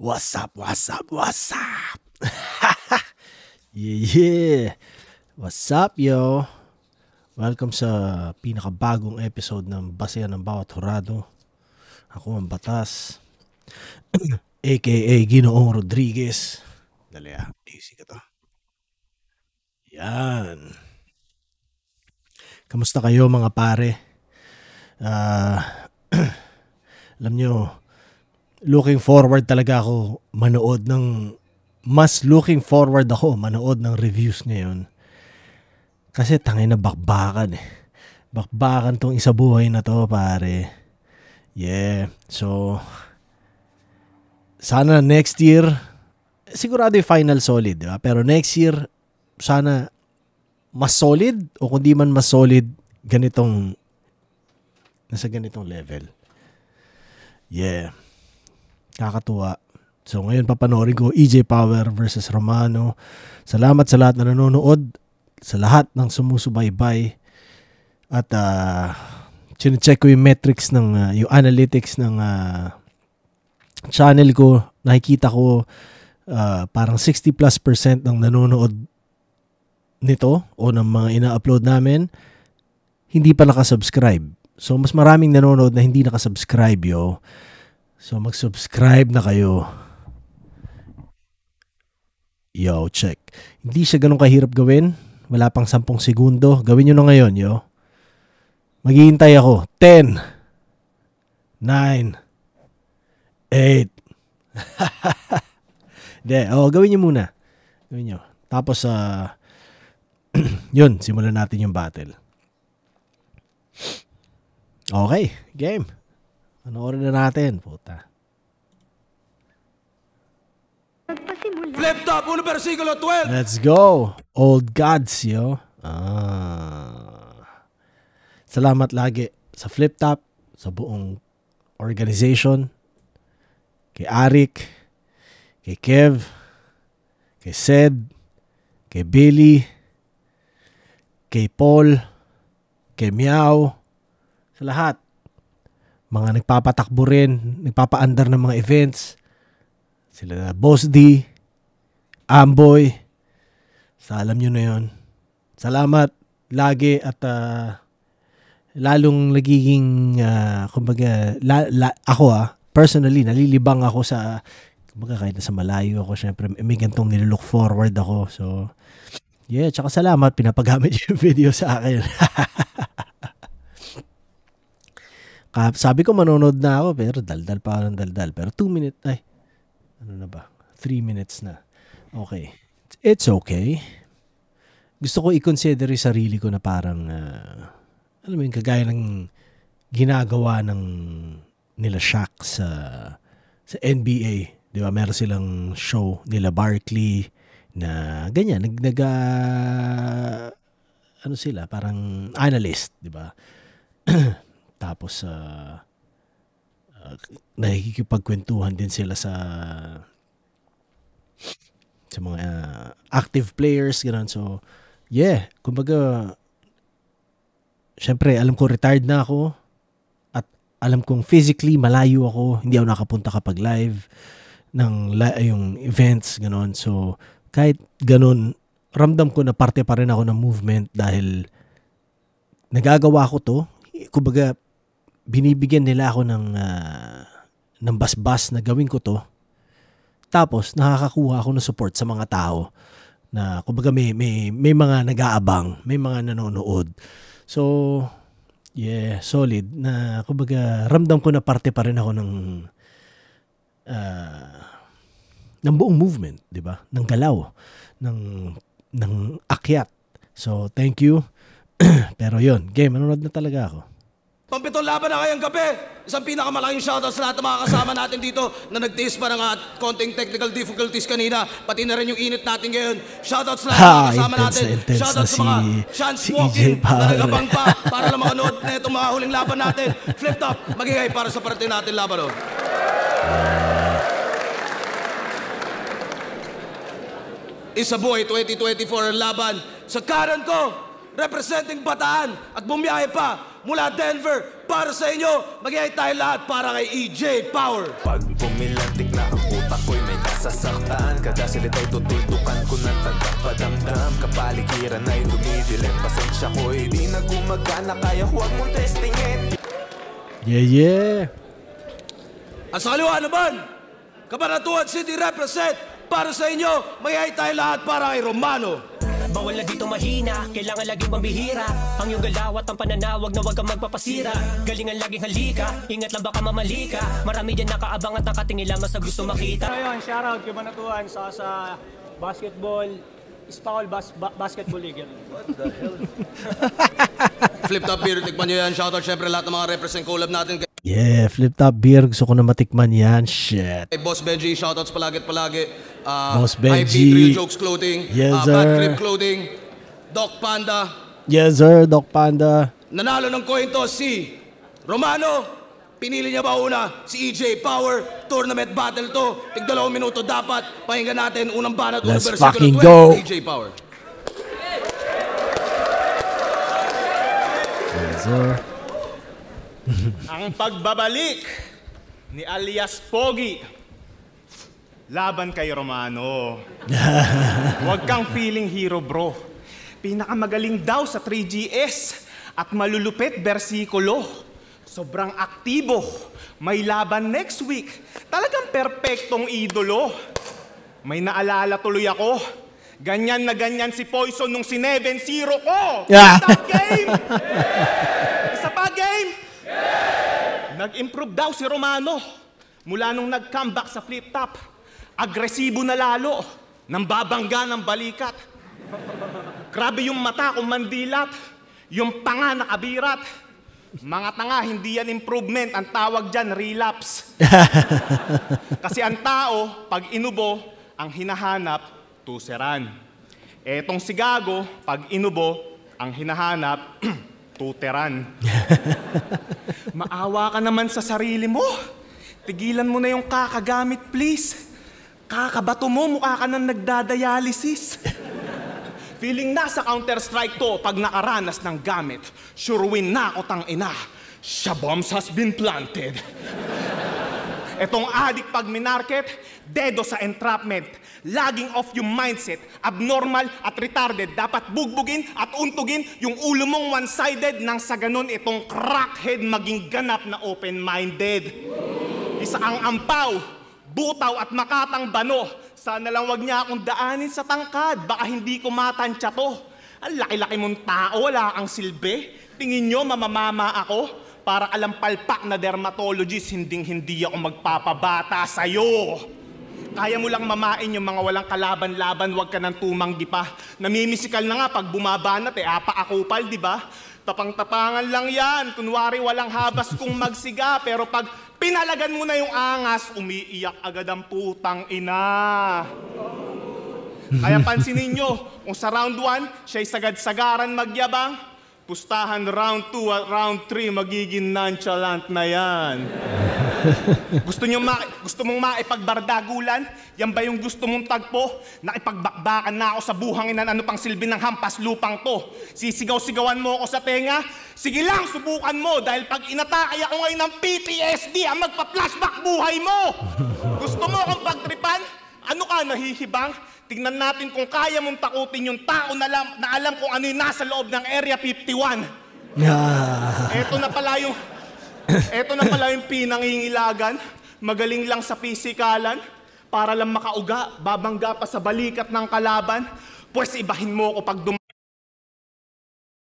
What's up, what's up, what's up? Yeah. What's up, yo? Welcome sa pinakabagong episode ng Basehan ng Bawat Hurado. Ako ang Batas, aka Ginoong Rodriguez. Dali easy ka to. Yan. Kamusta kayo mga pare? Alam nyo, looking forward talaga ako manood ng reviews ngayon. Kasi tangay na bakbakan eh. Bakbakan tong isa buhay na to, pare. Yeah. So, sana next year, sigurado yung final solid, diba? Pero next year, sana mas solid o kundi man mas solid nasa ganitong level. Yeah. Kakatuwa. So ngayon papanoorin ko EJ Power versus Romano. Salamat sa lahat na nanonood, sa lahat ng sumusubaybay. At chine-check ko yung metrics ng yung analytics ng channel ko. Nakikita ko parang 60+% ng nanonood nito o ng mga ina-upload namin hindi pa nakasubscribe. So mas maraming nanonood na hindi nakasubscribe, yo. So mag-subscribe na kayo. Yo, check. Hindi siya ganun kahirap gawin. Wala pang 10 segundo. Gawin nyo na ngayon, yo. Maghihintay ako. 10 9 8 gawin nyo muna. Gawin nyo. Tapos yun, simulan natin yung battle. Okay, game. Panoorin na natin, puta. Flip top, 1 versikulo 12. Let's go. Old gods, yo. Salamat lagi sa Flip Top, sa buong organization, kay Arik, kay Kev, kay Sed, kay Billy, kay Paul, kay Meow, sa lahat. Mga nagpapatakbo rin, nagpapaandar ng mga events. Sila Boss D, Amboy. Alam nyo na yun. Salamat lagi at lalong nagiging, kumbaga, ako personally, nalilibang ako sa, kumbaga kahit na sa malayo ako, syempre may gantong nilook forward ako. So, yeah, tsaka salamat, pinapagamit yung video sa akin. Sabi ko manonood na ako pero daldal pa ako ng daldal. Pero 2 minutes, ano na ba? 3 minutes na. Okay. It's okay. Gusto ko i-consider yung sarili ko na parang, alam mo yung kagaya ng ginagawa ng nila Shaq sa NBA. Di ba? Meron silang show nila Barkley na ganyan. Ano sila? Parang analyst. Di ba? Tapos, nakikipagkwentuhan din sila sa mga active players, gano'n. So, yeah, kumbaga, syempre, alam ko retired na ako at alam kong physically malayo ako, hindi ako nakapunta kapag live ng yung events, gano'n. So, kahit gano'n, ramdam ko na parte pa rin ako ng movement dahil nagagawa ko to. Kumbaga, binibigyan nila ako ng basbas na gawin ko to. Tapos, nakakakuha ako ng support sa mga tao na, kumbaga, may mga nag-aabang, may mga nanonood. So, yeah, solid na, kumbaga, ramdam ko na parte pa rin ako ng buong movement, di ba? Ng galaw, ng akyat. So, thank you. Pero yun, game, manonood na talaga ako. Pampitong laban na kayang gabi. Isang pinakamalaking shoutout sa lahat ng mga kasama natin dito na nagtiis pa ng konting technical difficulties kanina. Pati na rin yung init natin ngayon. Shoutout sa lahat ng mga kasama natin. Shoutout sa mga chance walking na nagabang pa para lang makanood na itong mga huling laban natin. Flip Top, magigay para sa parte natin laban. Isa Boy 2024 laban sa kanan ko, representing Bataan at bumiyahe pa mula Denver para sa inyo. Mag-iay tayo lahat para kay EJ Power. Pag pumilantik na ang ako'y may nasasaktan. Kada sila'y tutultukan ko ng tagapadamdam. Kapaligiran ay dumidilim, pasensya ko'y di na gumagana, kaya huwag mong testingin. Yeah. At sa kaliwa naman, Cabanatuan City represent para sa inyo, mayay tayo lahat para kay Romano. Bawal na dito mahina, kailangan laging pambihira. Ang iyong galaw at ang pananawag na huwag kang magpapasira. Galingan laging halika, ingat lang baka mamali ka. Marami dyan nakaabang at nakatingin lamang sa gusto makita. So yun, shoutout Cabanatuan sa basketball, Spacol Basketball League. What the hell? Flip Top Beer, tikman nyo yan. Shoutout syempre lahat ng mga represent collab natin. Yeah, Flip Top Beer. Gusto ko na matikman yan. Shit. Boss Benji, shoutouts palagi. Boss Benji. IP Real Jokes Clothing. Yes, sir. Bad Crib Clothing. Doc Panda. Yes, sir. Doc Panda. Nanalo ng coin toss si Romano. Pinili niya ba una? Si EJ Power. Tournament battle to. Tig 2 minuto dapat. Pakinggan natin unang banat. Let's versikulo fucking 20, go. EJ Power. Yes, sir. Ang pagbabalik ni alias Pogi laban kay Romano. Huwag kang feeling hero, bro. Pinakamagaling daw sa 3GS at malulupit bersikulo. Sobrang aktibo. May laban next week. Talagang perpektong idolo. May naalala tuloy ako. Ganyan na ganyan si Poison nung 7-0 ko. Yeah. Stop game! Isa pa game! Nag-improve daw si Romano mula nung nag-comeback sa flip top. Agresibo na lalo, nang babangga ng balikat. Grabe yung mata kung mandilat, yung panga nakabirat. Mga tanga, hindi yan improvement, ang tawag dyan relapse. Kasi ang tao, pag inubo, ang hinahanap, tuseran. Etong si Gago, pag inubo, ang hinahanap, tuteran. Maawa ka naman sa sarili mo. Tigilan mo na yung kakagamit, please. Kakabato mo, mukha ka nang nagdadialysis. Feeling na sa Counter-Strike to pag nakaranas ng gamit. Sure win na ako tang ina. Shabombs has been planted. Etong adik pag minarket, dedo sa entrapment. Laging off yung mindset, abnormal at retarded. Dapat bugbugin at untugin yung ulo mong one-sided nang sa ganun itong crackhead maging ganap na open-minded. Isa ang ampaw, butaw at makatang bano. Sana lang wag niya akong daanin sa tangkad, baka hindi ko matansya to. Ang laki-laki mong tao, wala kang silbi. Tingin nyo mamamama ako? Para alampalpak na dermatologist, hindi ako magpapabata sa'yo. Kaya mo lang mamain yung mga walang kalaban-laban, wag ka nang tumanggi pa. Namimisikal na nga pag bumabanat apa-akupal, di ba? Tapang-tapangan lang yan, kunwari walang habas kung magsiga, pero pag pinalagan mo na yung angas, umiiyak agad ang putang ina. Kaya pansinin nyo, kung sa round 1, siya'y sagad-sagaran magyabang, pustahan round 2 at round 3, magiging nonchalant na yan. Gusto mong maipagbardagulan? Yan ba yung gusto mong tagpo? Nakipagbakbakan na ako sa buhangin ano pang silbi ng hampas lupang to. Sisigaw-sigawan mo ako sa tenga? Sige lang, subukan mo dahil pag inatakay ako ngayon ng PTSD, ang magpa-flashback buhay mo! Gusto mo akong pagtripan? Ano ka, nahihibang? Tingnan natin kung kaya mong takutin yung tao na alam kung ano yung nasa loob ng Area 51. Eto na pala yung pinangingilagan. Magaling lang sa pisikalan. Para lang makauga, babangga pa sa balikat ng kalaban. Pwes ibahin mo ko pag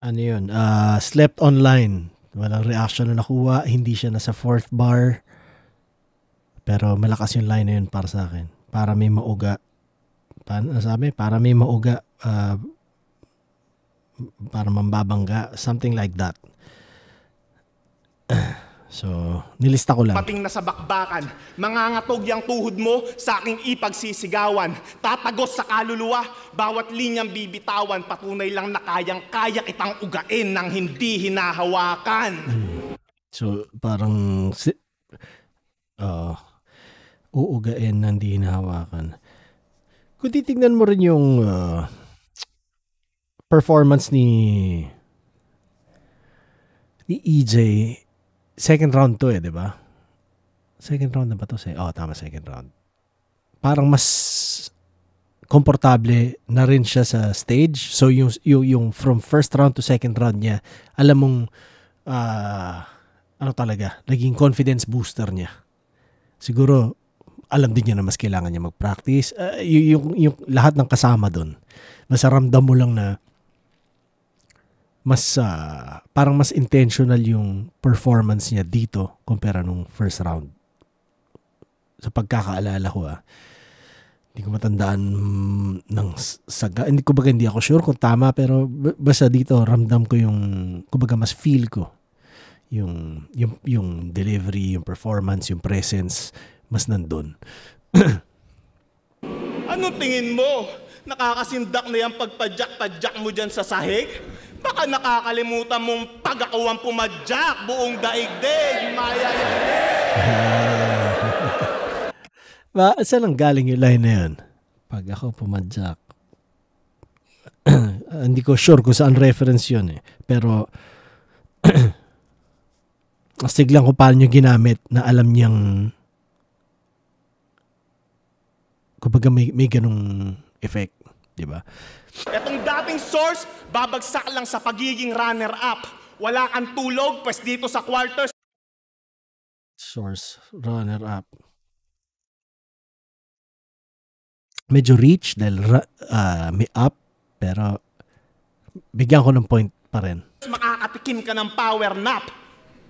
Ano yun? Slept online. Walang reaction na nakuha. Hindi siya nasa 4th bar. Pero malakas yung line na yun para sa akin. Para may mauga. Paano sabi? Para may mauga. Para mambabangga. Something like that. So, nilista ko lang. Pating na sa bakbakan, mangangatog yung tuhod mo sa aking ipagsisigawan. Tatagos sa kaluluwa, bawat linyang bibitawan, patunay lang na kayang-kaya kitang ugain ng hindi hinahawakan. So, parang uugain ng hindi hinahawakan. Kung titignan mo rin yung performance ni EJ, second round to di ba? Second round na ba to? Tama, second round. parang mas komportable na rin siya sa stage. So yung from first round to second round niya, alam mong ano talaga, naging confidence booster niya. Siguro alam din niya na mas kailangan niya mag-practice. Yung lahat ng kasama doon, mas ramdam mo lang na mas parang mas intentional yung performance niya dito kumpara nung first round. Sa pagkakaalala ko hindi ko matandaan ng saga. Hindi ako sure kung tama, pero basta dito ramdam ko yung kumbaga mas feel ko yung delivery, yung performance, yung presence mas nandun. Anong tingin mo? Nakakasindak na yung pagpadyak-padyak mo dyan sa sahig? Baka nakakalimutan mong pag ako ang pumadyak buong daigdig, Maya. Saan ang galing yung line na yun? Pag ako pumadyak. Hindi ko sure kung saan reference yun eh. Pero astig lang kung paano nyo ginamit na alam niyang kumbaga may ganung effect, di ba? Etong dating source, babagsak lang sa pagiging runner-up. Wala kang tulog, pues dito sa quarters. Source, runner-up. Medyo reach dahil may up, pero bigyan ko ng point pa rin. Makakatikim ka ng power nap.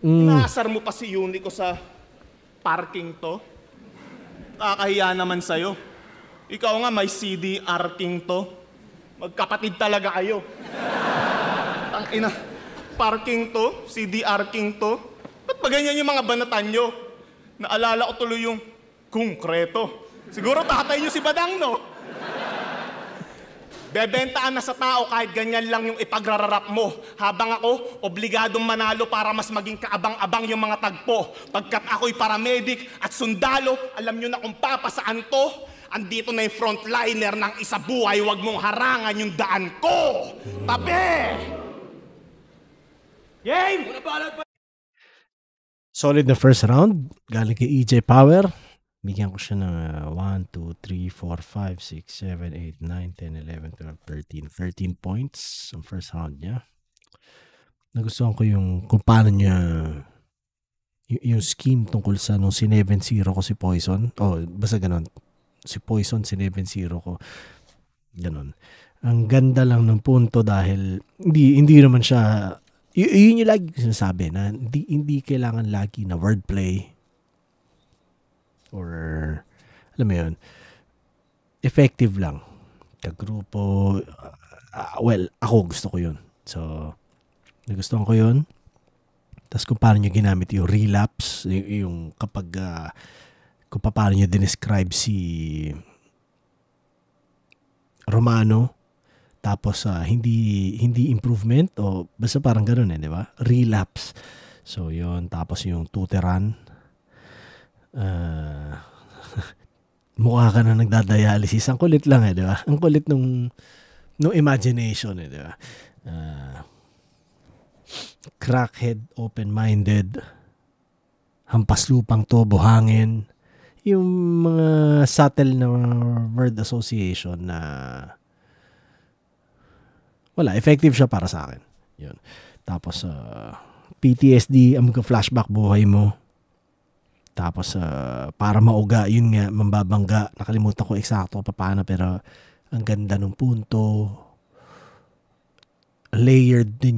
Nasar mo pa si Unico sa parking to. Kakahiya naman sa'yo. Ikaw nga may CDR king to. Magkapatid talaga kayo. Tangina, parking to, CDR king to. Ba't ba ganyan yung mga banatan nyo? Naalala ko tuloy yung konkreto. Siguro tatay nyo si Badang, no? Bebentaan na sa tao kahit ganyan lang yung ipagrararap mo. Habang ako, obligadong manalo para mas maging kaabang-abang yung mga tagpo. Pagkat ako'y paramedic at sundalo, alam nyo na kung papasaan to. Andito na yung frontliner ng isa buhay, wag mong harangan yung daan ko! Tabi! Game! Solid na first round. Galing kay EJ Power. Bigyan ko siya ng 1, 2, 3, 4, 5, 6, 7, 8, 9, 10, 11, 12, 13. 13 points ang first round niya. Nagustuhan ko yung kung paano niya yung scheme tungkol sa nung 7-0 ko si Poison. Basta ganun. Si Poison, 7-0 ko. Ganun. Ang ganda lang ng punto dahil hindi naman siya, yun yung lagi sinasabi na hindi kailangan lagi na wordplay or alam mo yun, effective lang. Kagrupo, ako gusto ko yun. So, nagustuhan ko yun. Tapos kung paano nyo ginamit yung relapse, yung kapag kung paano niya dinescribe si Romano, tapos hindi improvement o basta parang ganoon di ba? Relapse. So yon, tapos yung tuteran, mukha ka na nagdadialysis. Ang kulit lang di ba? Ang kulit nung imagination di ba? Crackhead, open-minded, hampas lupang to, buhangin. Yung mga subtle na word association na wala, effective siya para sa akin. Yun. Tapos PTSD, ang magka-flashback buhay mo. Tapos para mauga, yun nga, mambabangga. Nakalimutan ko eksakto paano, pero ang ganda ng punto. Layered din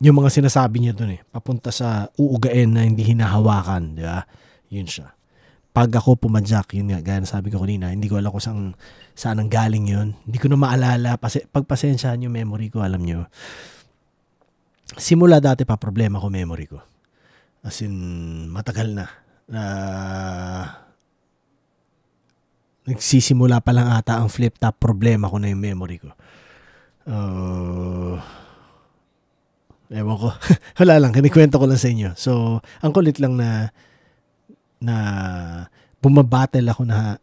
yung mga sinasabi niya dun papunta sa uugain na hindi hinahawakan, di ba? Yun siya. Pag ako pumadyak, yun nga, gaya na sabi ko kanina, hindi ko alam kung saan ang galing yun. Hindi ko na maalala. Pagpasensyahan yung memory ko, alam nyo. Simula dati pa problema ko memory ko. As in, matagal na. Nagsisimula pa lang ata ang flip top, problema ko na yung memory ko. Ewan ko. Wala lang, kinikwento ko lang sa inyo. So, ang kulit lang na bumabattle ako na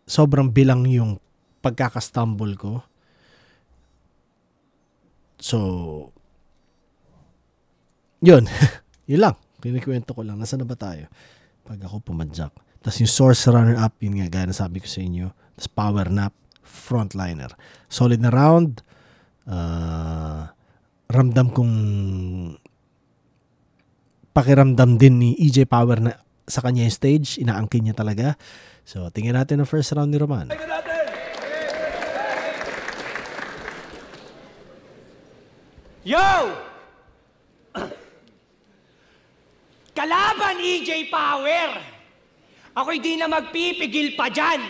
sobrang bilang yung pagkakastumble ko. So, yun. Yun lang. Kinikwento ko lang. Nasaan na ba tayo? Pag ako pumadyak. Tapos yung source runner-up, yun nga, gaya na sabi ko sa inyo. Tapos power nap, frontliner. Solid na round. Ramdam kong pakiramdam din ni EJ Power na sa kanya yung stage. Inaangkin niya talaga. So, tingnan natin ang first round ni Roman. Yo! Kalaban EJ Power! Ako'y di na magpipigil pa dyan.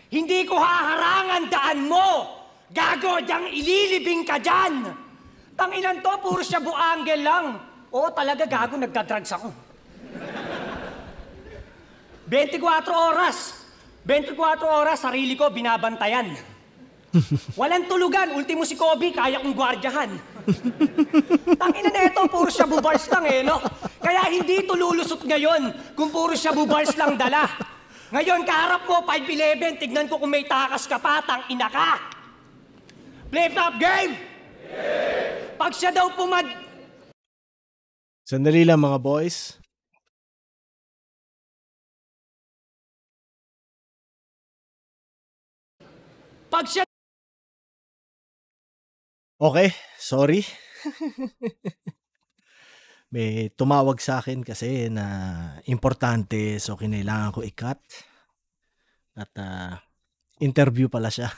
Hindi ko haharangan daan mo. Gago, diyang ililibing ka dyan. Tanginan to, puro siya buanggel lang. Oo, talaga gago, nagdadrugs ako. 24 oras, sarili ko binabantayan. Walang tulugan, ultimo si Kobe, kaya kong gwardyahan. Tangina na ito, puro siya bubars lang no? Kaya hindi ito lulusot ngayon kung puro siya bubars lang dala. Ngayon, kaharap mo, 5'11", tignan ko kung may takas ka pa, tangina ka. Flip-top game! Pag siya daw Sandali lang mga boys. Pag siya... Okay, sorry. May tumawag sa akin kasi na importante, so kinailangan ko i-cut. At interview pala siya.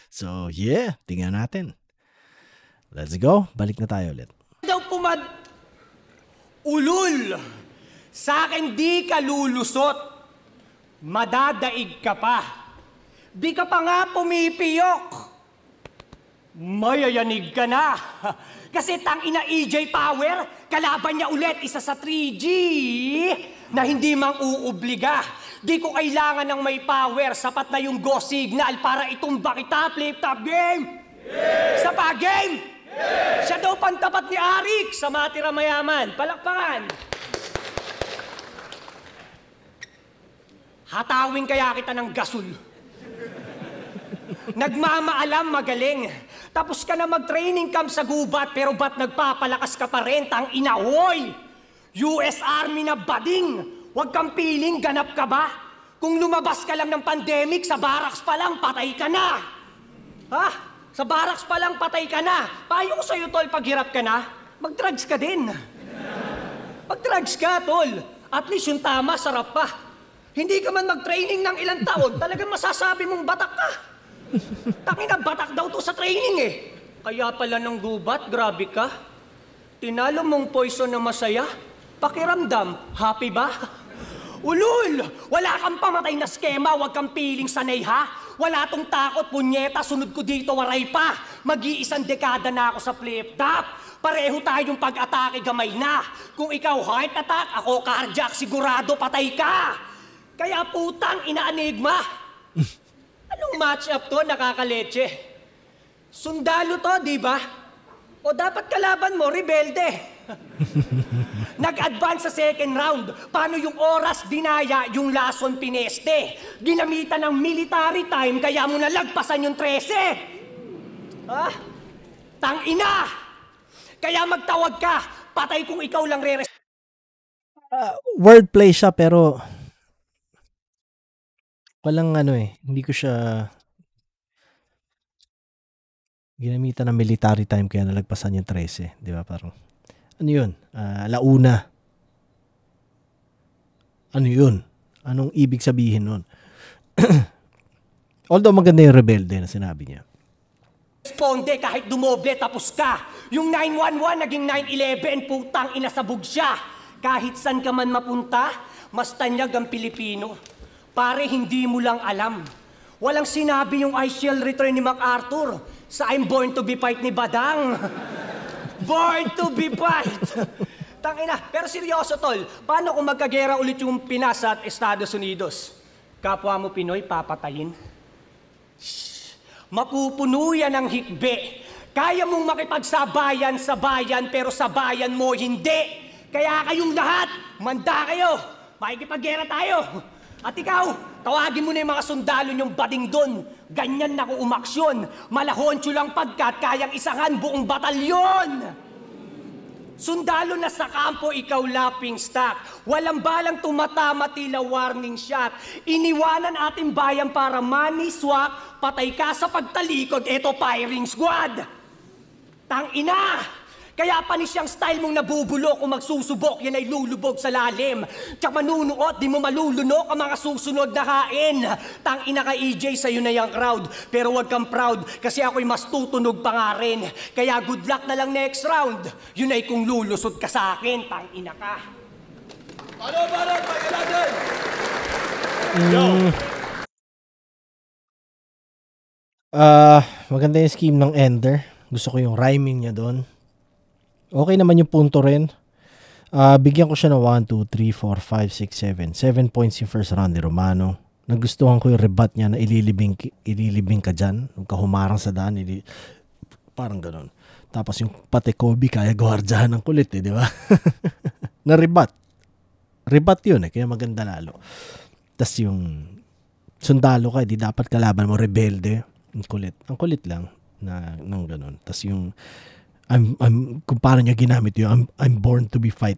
So yeah, tingnan natin. Let's go. Balik na tayo ulit. Daw ulul. Sa akin di ka lulusot. Madadaig ka pa. Di ka pa nga pumipiyok. Mayayanig ka na. Kasi tangina EJ Power, kalaban niya ulit isa sa 3G na hindi mang uuobliga. Di ko kailangan ng may power, sapat na yung go signal para itumba kita, flip-top game. Sa pa game. Siya daw pantapat ni Arik sa matira mayaman. Palakpakan. Hatawin kaya kita ng gasol. Nagmamaalam magaling. Tapos ka na mag-training camp sa gubat, pero ba't nagpapalakas ka pa rin, tang inahoy? US Army na bading. Huwag kang piling, ganap ka ba? Kung lumabas ka lang ng pandemic, sa barracks pa lang, patay ka na. Ha? Sa barracks pa lang, patay ka na. Payo ko sa'yo, tol, paghirap ka na, mag-drugs ka din. Mag-drugs ka, tol. At least yung tama, sarap pa. Hindi ka man mag-training ng ilang taon, talagang masasabi mong batak ka. Tangina, batak daw to sa training eh. Kaya pala ng gubat, grabe ka. Tinalo mong poison na masaya. Pakiramdam, happy ba? Ulul! Wala kang pamatay na skema, wag kang piling sanay ha. Wala tong takot, punyeta, sunod ko dito, waray pa. Mag-iisang dekada na ako sa flip-top. Pareho tayong pag-atake gamay na. Kung ikaw heart attack, ako cardiac, sigurado patay ka. Kaya putang ina-enigma. Anong match-up to, nakakaleche? Sundalo to, di ba? O dapat kalaban mo, rebelde. Nag-advance sa second round. Paano yung oras dinaya, yung lason pineste? Ginamitan ng military time, kaya mo nalagpasan yung 13. Ah? Tang-ina! Kaya magtawag ka, patay kung ikaw lang wordplay siya pero walang hindi ko siya ginamitan ng military time kaya nalagpasan yung 13, di ba? Parang ano yun? Alauna. Ano yun? Anong ibig sabihin nun? Although maganda yung rebelde na sinabi niya. Responde kahit dumoble tapos ka. Yung 911 naging 911, putang inasabog siya. Kahit san ka man mapunta, mas tanyag ang Pilipino. Pare, hindi mo lang alam. Walang sinabi yung I shall return ni MacArthur sa I'm born to be fight ni Badang. Born to be fight. Tangina, pero seryoso tol, paano kung magkagera ulit yung Pinas at Estados Unidos? Kapwa mo Pinoy, papatayin? Mapupuno yan ng hikbe. Kaya mong makipagsabayan sa bayan, pero sa bayan mo hindi. Kaya kayong lahat, manda kayo. Makikipaggera tayo. At ikaw, tawagin mo na yung mga sundalo niyong bading doon. Ganyan na ko umaksyon. Malahoncho lang pagkat kayang isahan buong batalyon. Sundalo na sa kampo, ikaw laughing stock. Walang balang tumatama, tila warning shot. Iniwanan ating bayan para money swap. Patay ka sa pagtalikod, eto firing squad. Tang ina! Kaya panis yung style mong nabubulok kung magsusubok, yan ay lulubog sa lalim. Tsak manunuot, di mo malulunok ang mga susunod na kain. Tang ina ka EJ, sa'yo na yung crowd. Pero wag kang proud, kasi ako'y mas tutunog pa nga rin. Kaya good luck na lang next round. Yun ay kung lulusot ka sa akin, tang ina ka. Ano, parang, pagka natin! Maganda yung scheme ng Ender. Gusto ko yung rhyming niya doon. Okay naman yung punto rin. Bigyan ko siya ng 1, 2, 3, 4, 5, 6, 7. 7 points yung first round ni Romano. Nagustuhan ko yung rebut niya na ililibing ka dyan. Huwag ka humarang sa daan. Parang ganun. Tapos yung pati Kobe kaya gwardyahan ng kulit di ba? Na rebut. Rebut yun kaya maganda lalo. Tapos yung sundalo ka, di dapat kalaban mo rebelde. Ang kulit. Ang kulit lang na nang ganun. Tapos yung kung paano niya ginamit yung I'm born to be fight.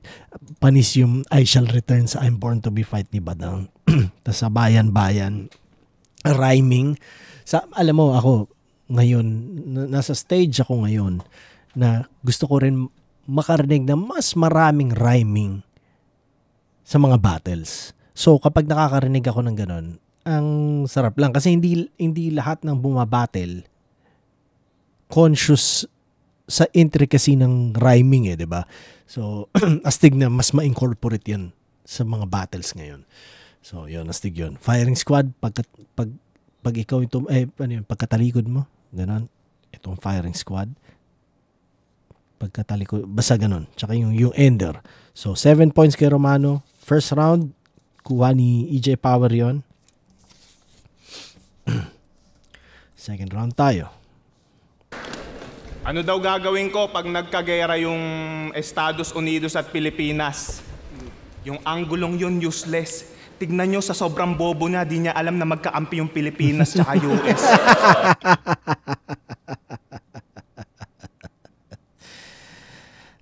Panis yung I shall return sa I'm born to be fight ni Badang. Tapos sa bayan-bayan rhyming. Alam mo ako ngayon nasa stage ako ngayon na gusto ko rin makarinig na mas maraming rhyming sa mga battles. So kapag nakakarinig ako ng ganun, ang sarap lang kasi hindi lahat ng bumabattle conscious sa intricacy ng rhyming 'di ba? So astig na mas ma-incorporate 'yan sa mga battles ngayon. So 'yun, astig 'yun. Firing squad pag ikaw ito pagkatalikod mo, ganun. Itong firing squad pagkatalikod basta ganun. Tsaka yung Ender. So 7 points kay Romano. First round kuha ni EJ Power 'yon. Second round tayo. Ano daw gagawin ko pag nagkagera yung Estados Unidos at Pilipinas? Yung anggulong yun useless. Tignan nyo sa sobrang bobo na, di niya alam na magkakampi yung Pilipinas tsaka US.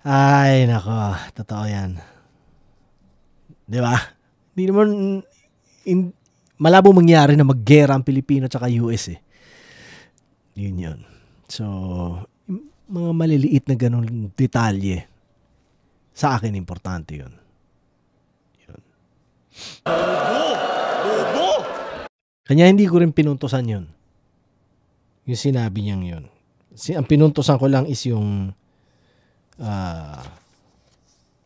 Ay, nako. Totoo yan. Di ba? Hindi naman malabo mangyari na maggera ang Pilipino tsaka US Yun yun. So, mga maliliit na ganun detalye sa akin importante yun. Bobo! Kanya hindi ko rin pinuntusan yun. Yung sinabi niyang yun. Ang pinuntusan ko lang is yung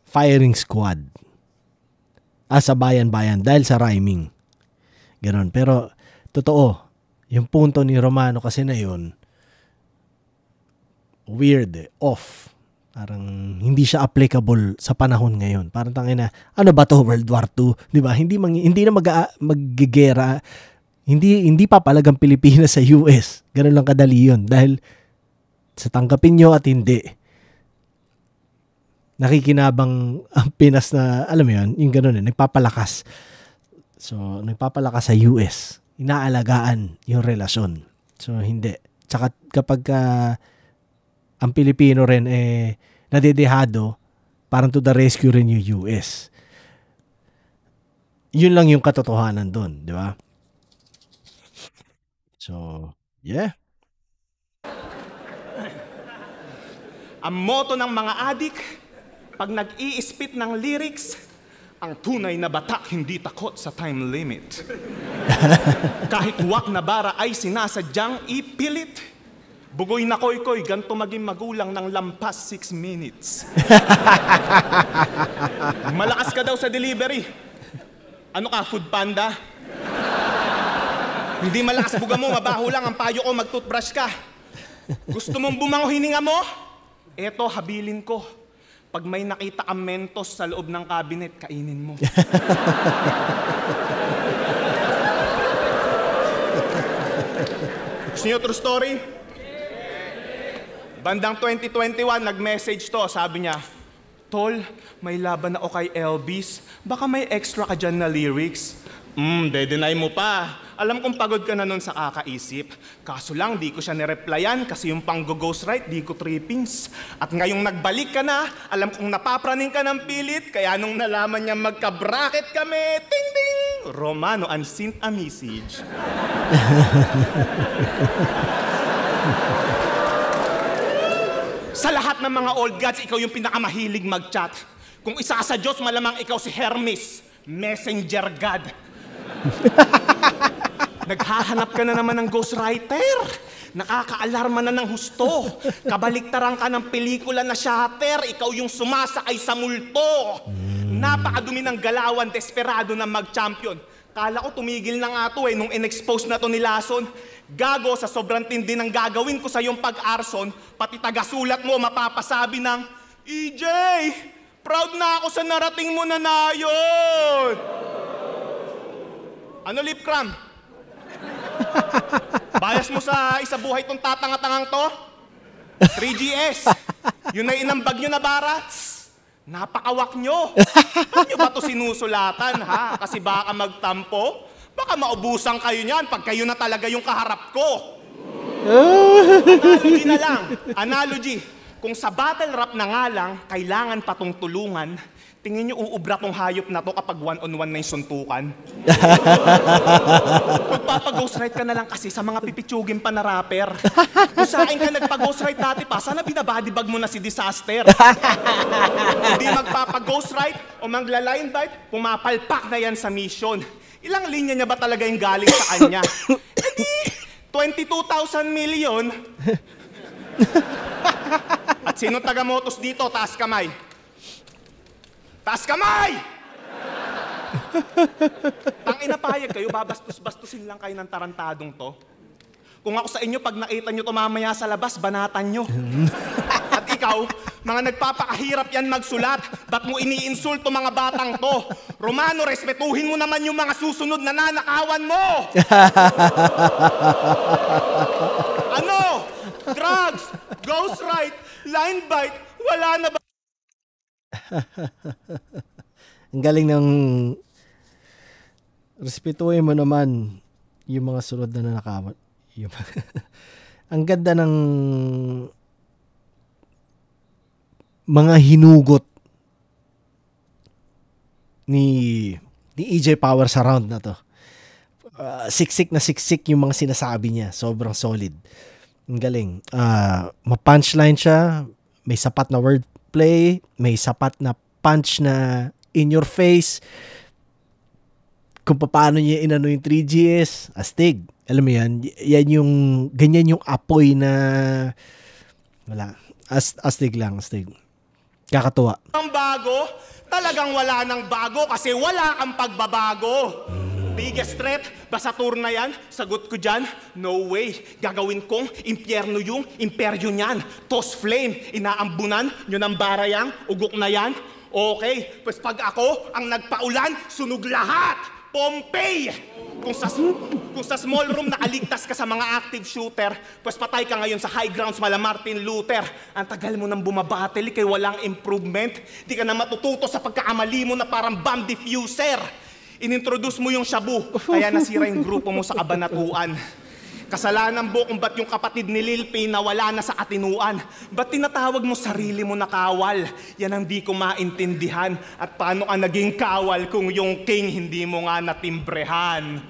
firing squad. Sa bayan-bayan dahil sa rhyming. Ganon. Pero totoo, yung punto ni Romano kasi na yun weird, off. Parang hindi siya applicable sa panahon ngayon. Parang tangina, ano ba to, World War II? 'Di ba? Hindi na maggegera. Hindi papalagang Pilipinas sa US. Ganun lang kadali 'yun dahil sa tanggapin nyo at hindi. Nakikinabang ang Pinas na, alam mo 'yun, yung ganun nagpapalakas. So, nagpapalakas sa US. Inaalagaan yung relasyon. So, hindi. Tsaka kapag ang Pilipino rin nadedehado, parang to the rescue rin yung US. Yun lang yung katotohanan doon, di ba? So, yeah. Ang motto ng mga adik, pag nag-i-spit ng lyrics, ang tunay na bata hindi takot sa time limit. Kahit wak na bara ay sinasadyang ipilit. Bugoy na koy-koy, ganito maging magulang ng lampas 6 minutes. Malakas ka daw sa delivery. Ano ka, food panda? Hindi malakas buga mo, mabaho lang ang payo ko, mag-toothbrush ka. Gusto mong bumango hininga mo? Eto, habilin ko. Pag may nakita kang Mentos sa loob ng cabinet, kainin mo. Gusto niyo true story? Bandang 2021, nag-message to, sabi niya, Tol, may laban ako kay Elvis. Baka may extra ka dyan na lyrics. De-deny mo pa. Alam kong pagod ka na nun sa kakaisip. Kaso lang, di ko siya nireplyan kasi yung pang-ghostwrite, di ko trippings. At ngayong nagbalik ka na, alam kong napapraning ka ng pilit, kaya nung nalaman niya magka-bracket kami, ting-ting! Romano unsent a message. Sa lahat ng mga old gods, ikaw yung pinakamahilig mag-chat. Kung isa sa Diyos, malamang ikaw si Hermes, messenger god. Naghahanap ka na naman ng ghostwriter. Nakakaalarma na ng husto. Kabaliktaran ka ng pelikula na Shatter. Ikaw yung sumasakay sa multo. Napakadumi ng galawan, desperado na mag-champion. Kala ko tumigil na nga to nung in-expose na to ni Lason. Gago, sa sobrang tindi ng gagawin ko sa iyong pag-arson, pati tagasulat mo mapapasabi ng, EJ, proud na ako sa narating mo na yun. Ano lip cram? Bias mo sa isabuhay tong tatanga-tangang to? 3GS. Yun na inambag nyo na barats. Napakawak nyo. Ba't nyo ba to sinusulatan, ha? Kasi baka magtampo? Baka maubusan kayo niyan pag kayo na talaga yung kaharap ko. Analogy na lang. Analogy. Kung sa battle rap na nga lang, kailangan pa tong tulungan, tingin nyo uubra tong hayop na to kapag one-on-one na yung suntukan? Magpapag-ghostwrite ka na lang kasi sa mga pipitsugin pa na rapper. Kung sa akin ka nagpag-ghostwrite dati pa, sana binabadibag mo na si Disaster. Hindi magpapag-ghostwrite o magla-line bite, pumapalpak na yan sa mission. Ilang linya niya ba talaga yung galing sa kanya? Hindi, 22,000 million. At sino taga-motos dito? Taas kamay. Taas kamay! Tangina payag kayo, babastos-bastusin lang kayo ng tarantadong to. Kung ako sa inyo, pag nakita nyo to mamaya sa labas, banatan nyo. At ikaw, mga nagpapakahirap yan magsulat, ba't mo iniinsulto mga batang to? Romano, respetuhin mo naman yung mga susunod na nanakawan mo! Ano? Drugs, ghostwrite, line bite, wala na ba? Ang galing ng respetuhin mo naman yung mga sunod na nanakawan. Ang ganda ng mga hinugot ni EJ Power sa round na to. Siksik na siksik yung mga sinasabi niya. Sobrang solid. Ang galing. Ma-punchline siya. May sapat na wordplay. May sapat na punch na in your face. Kung paano niya inano yung 3GS. Astig. Alam mo yan? Yan yung, ganyan yung apoy na wala. Astig lang. Astig. Kakatuwa. Ang bago? Talagang wala nang bago kasi wala kang pagbabago. Biggest threat, basta tour na yan, sagot ko dyan, no way. Gagawin kong impyerno yung imperyo niyan. Toss flame, inaambunan, yun ang barayang, ugok na yan. Okay, pues pag ako ang nagpaulan, sunog lahat. Pompey! Kung sa small room nakaligtas ka sa mga active shooter, pues patay ka ngayon sa high grounds mala Martin Luther. Ang tagal mo nang bumabattle, kay walang improvement. Di ka na matututo sa pagkakamali mo na parang bomb diffuser. Inintroduce mo yung shabu, kaya nasira yung grupo mo sa kabanatuan. Kasalanan mo kung ba't yung kapatid ni Lil P nawala na sa katinuan. Ba't tinatawag mo sarili mo na kawal? Yan ang di ko maintindihan. At paano ka naging kawal kung yung king hindi mo nga natimbrehan?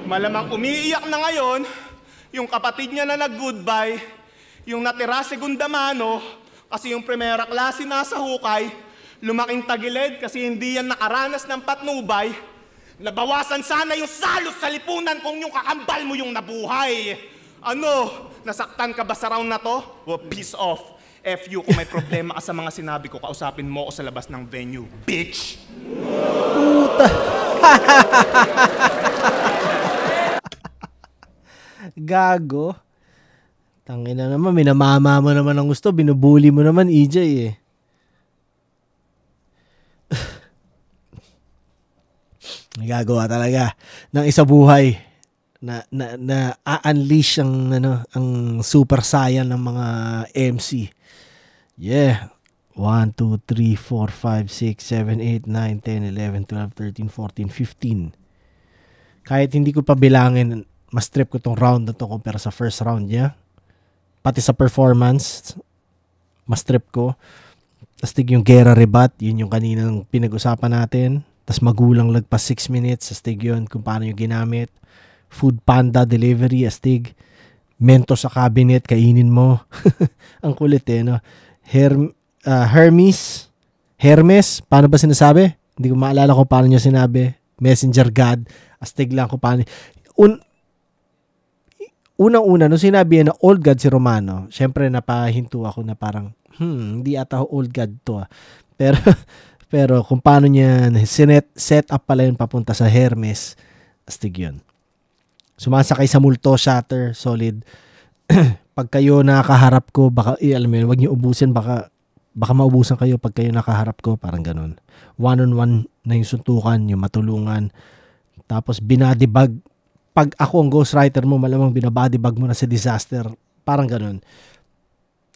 Malamang umiiyak na ngayon, yung kapatid niya na nag-goodbye, yung natira segunda mano, kasi yung primera klase nasa hukay, lumaking tagilid kasi hindi yan nakaranas ng patnubay. Nabawasan sana yung salos sa lipunan kung yung kakambal mo yung nabuhay. Ano? Nasaktan ka ba sa round na to? Well, peace off. F you, kung may problema ka sa mga sinabi ko, kausapin mo ako sa labas ng venue. Bitch! Puta! Gago. Tangina naman, minamama mo naman ang gusto. Binubuli mo naman, EJ eh. Nagagawa talaga ng isa buhay na unleash ang super saiyan ng mga MC. Yeah. 1 2 3 4 5 6 7 8 9 10 11 12 13 14 15. Kahit hindi ko pa bilangin, mas trip ko tong round na to compare sa first round niya. Pati sa performance, mas trip ko. Astig yung Guerra Rebat, yun yung kaninang pinag-usapan natin. Tas magulang lagpas 6 minutes, astig yun kung paano yung ginamit. Food Panda delivery, astig. Mentos sa cabinet, kainin mo. Ang kulit no? Hermes, paano ba sinasabi? Hindi ko maalala kung paano niya sinabi. Messenger God, astig lang kung paano. Unang-una, nung sinabi na old God si Romano, syempre napahinto ako na parang, hindi ata old God to Pero kung paano niya set up pala yun papunta sa Hermes, astig yun. Sumasakay sa multo, shatter, solid. Pag kayo nakaharap ko, baka, alam mo yun, wag niyo ubusin, baka maubusan kayo pag kayo nakaharap ko, parang ganun. One-on-one na yung suntukan, yung matulungan. Tapos binadibag. Pag ako ang ghostwriter mo, malamang binabadibag mo na si Disaster. Parang ganun.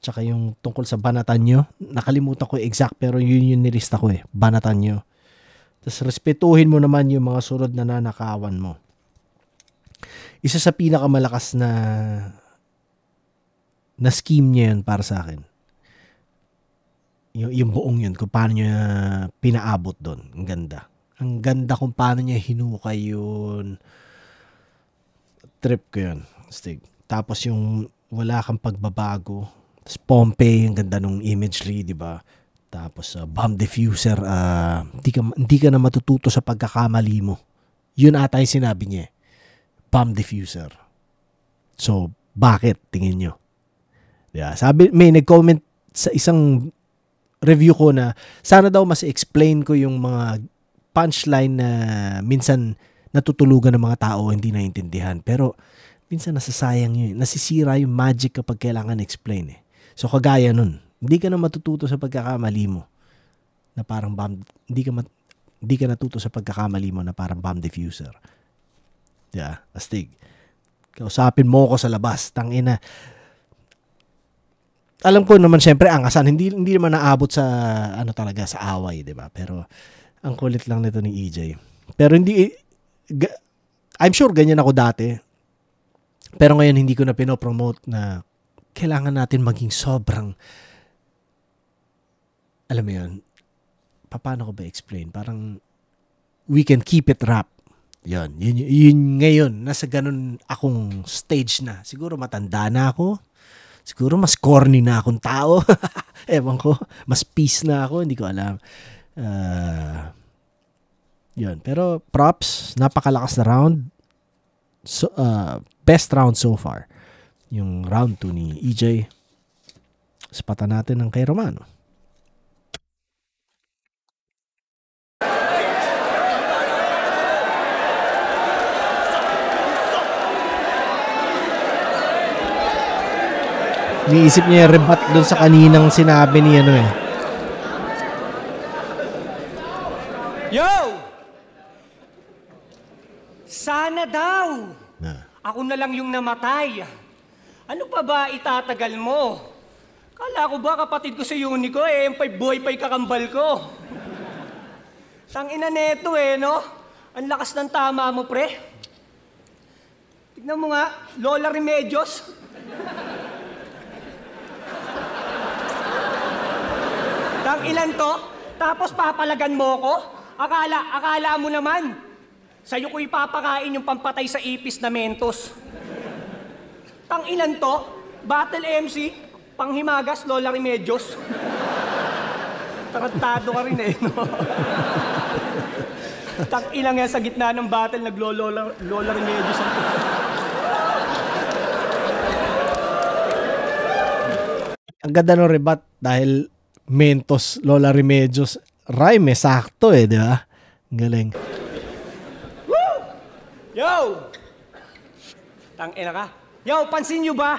Tsaka yung tungkol sa banatan nyo, nakalimutan ko exact, pero yun yung nilista ko banatan nyo. Tapos respetuhin mo naman yung mga sunod na nanakawan mo. Isa sa pinakamalakas na scheme niya yun para sa akin. Yung buong yun, kung paano niya pinaabot doon. Ang ganda. Ang ganda kung paano niya hinukay yun. Trip ko yun. Stig. Tapos yung wala kang pagbabago. Tapos Pompeii, ang ganda nung imagery, di ba? Tapos bomb diffuser, hindi ka na matututo sa pagkakamali mo. Yun ata yung sinabi niya. Bomb diffuser. So, bakit? Tingin nyo. Yeah, sabi, may nag-comment sa isang review ko na sana daw mas explain ko yung mga punchline na minsan natutulugan ng mga tao hindi naintindihan. Pero minsan nasasayang yun. Nasisira yung magic kapag kailangan explain So kagaya nun, hindi ka na matututo sa pagkakamali mo na parang bomb, hindi ka natuto sa pagkakamali mo na parang bomb diffuser. Yeah, astig. Kausapin mo ko sa labas, tangina. Alam ko naman syempre angasan, hindi naman naabot sa talaga sa away, 'di ba? Pero ang kulit lang nito ni EJ. Pero hindi I'm sure ganyan ako dati. Pero ngayon hindi ko na pinopromote na kailangan natin maging sobrang, alam mo yun, paano ko ba explain? Parang we can keep it rap. Yun ngayon, nasa ganun akong stage na. Siguro matanda na ako. Siguro mas corny na akong tao. Ewan ko. Mas peace na ako. Hindi ko alam. Yun. Pero props. Napakalakas na round. So, best round so far. Yung round 2 ni EJ. Spatan natin ng kay Romano. Niisip niya yung rebat doon sa kaninang sinabi ni Yo! Sana daw. Ako na lang yung namatay. Ano pa ba itatagal mo? Kala ko ba kapatid ko sa Unico yung boy pa'y kakambal ko. Tangina neto no? Ang lakas ng tama mo, pre. Tignan mo nga, Lola Remedios. Ilan to? Tapos papalagan mo ko? Akala mo naman, sa'yo ko ipapakain yung pampatay sa ipis na Mentos. Ilan to? Battle MC, panghimagas, Lola Remedios. Tarantado ka rin no? Ilang yan sa gitna ng battle, Lola Remedios. Ang ganda ng rebat dahil Mentos, Lola Remedios, rhyme sakto di ba? Galing. Woo! Yo! Tangina ka. Yo, pansin nyo ba?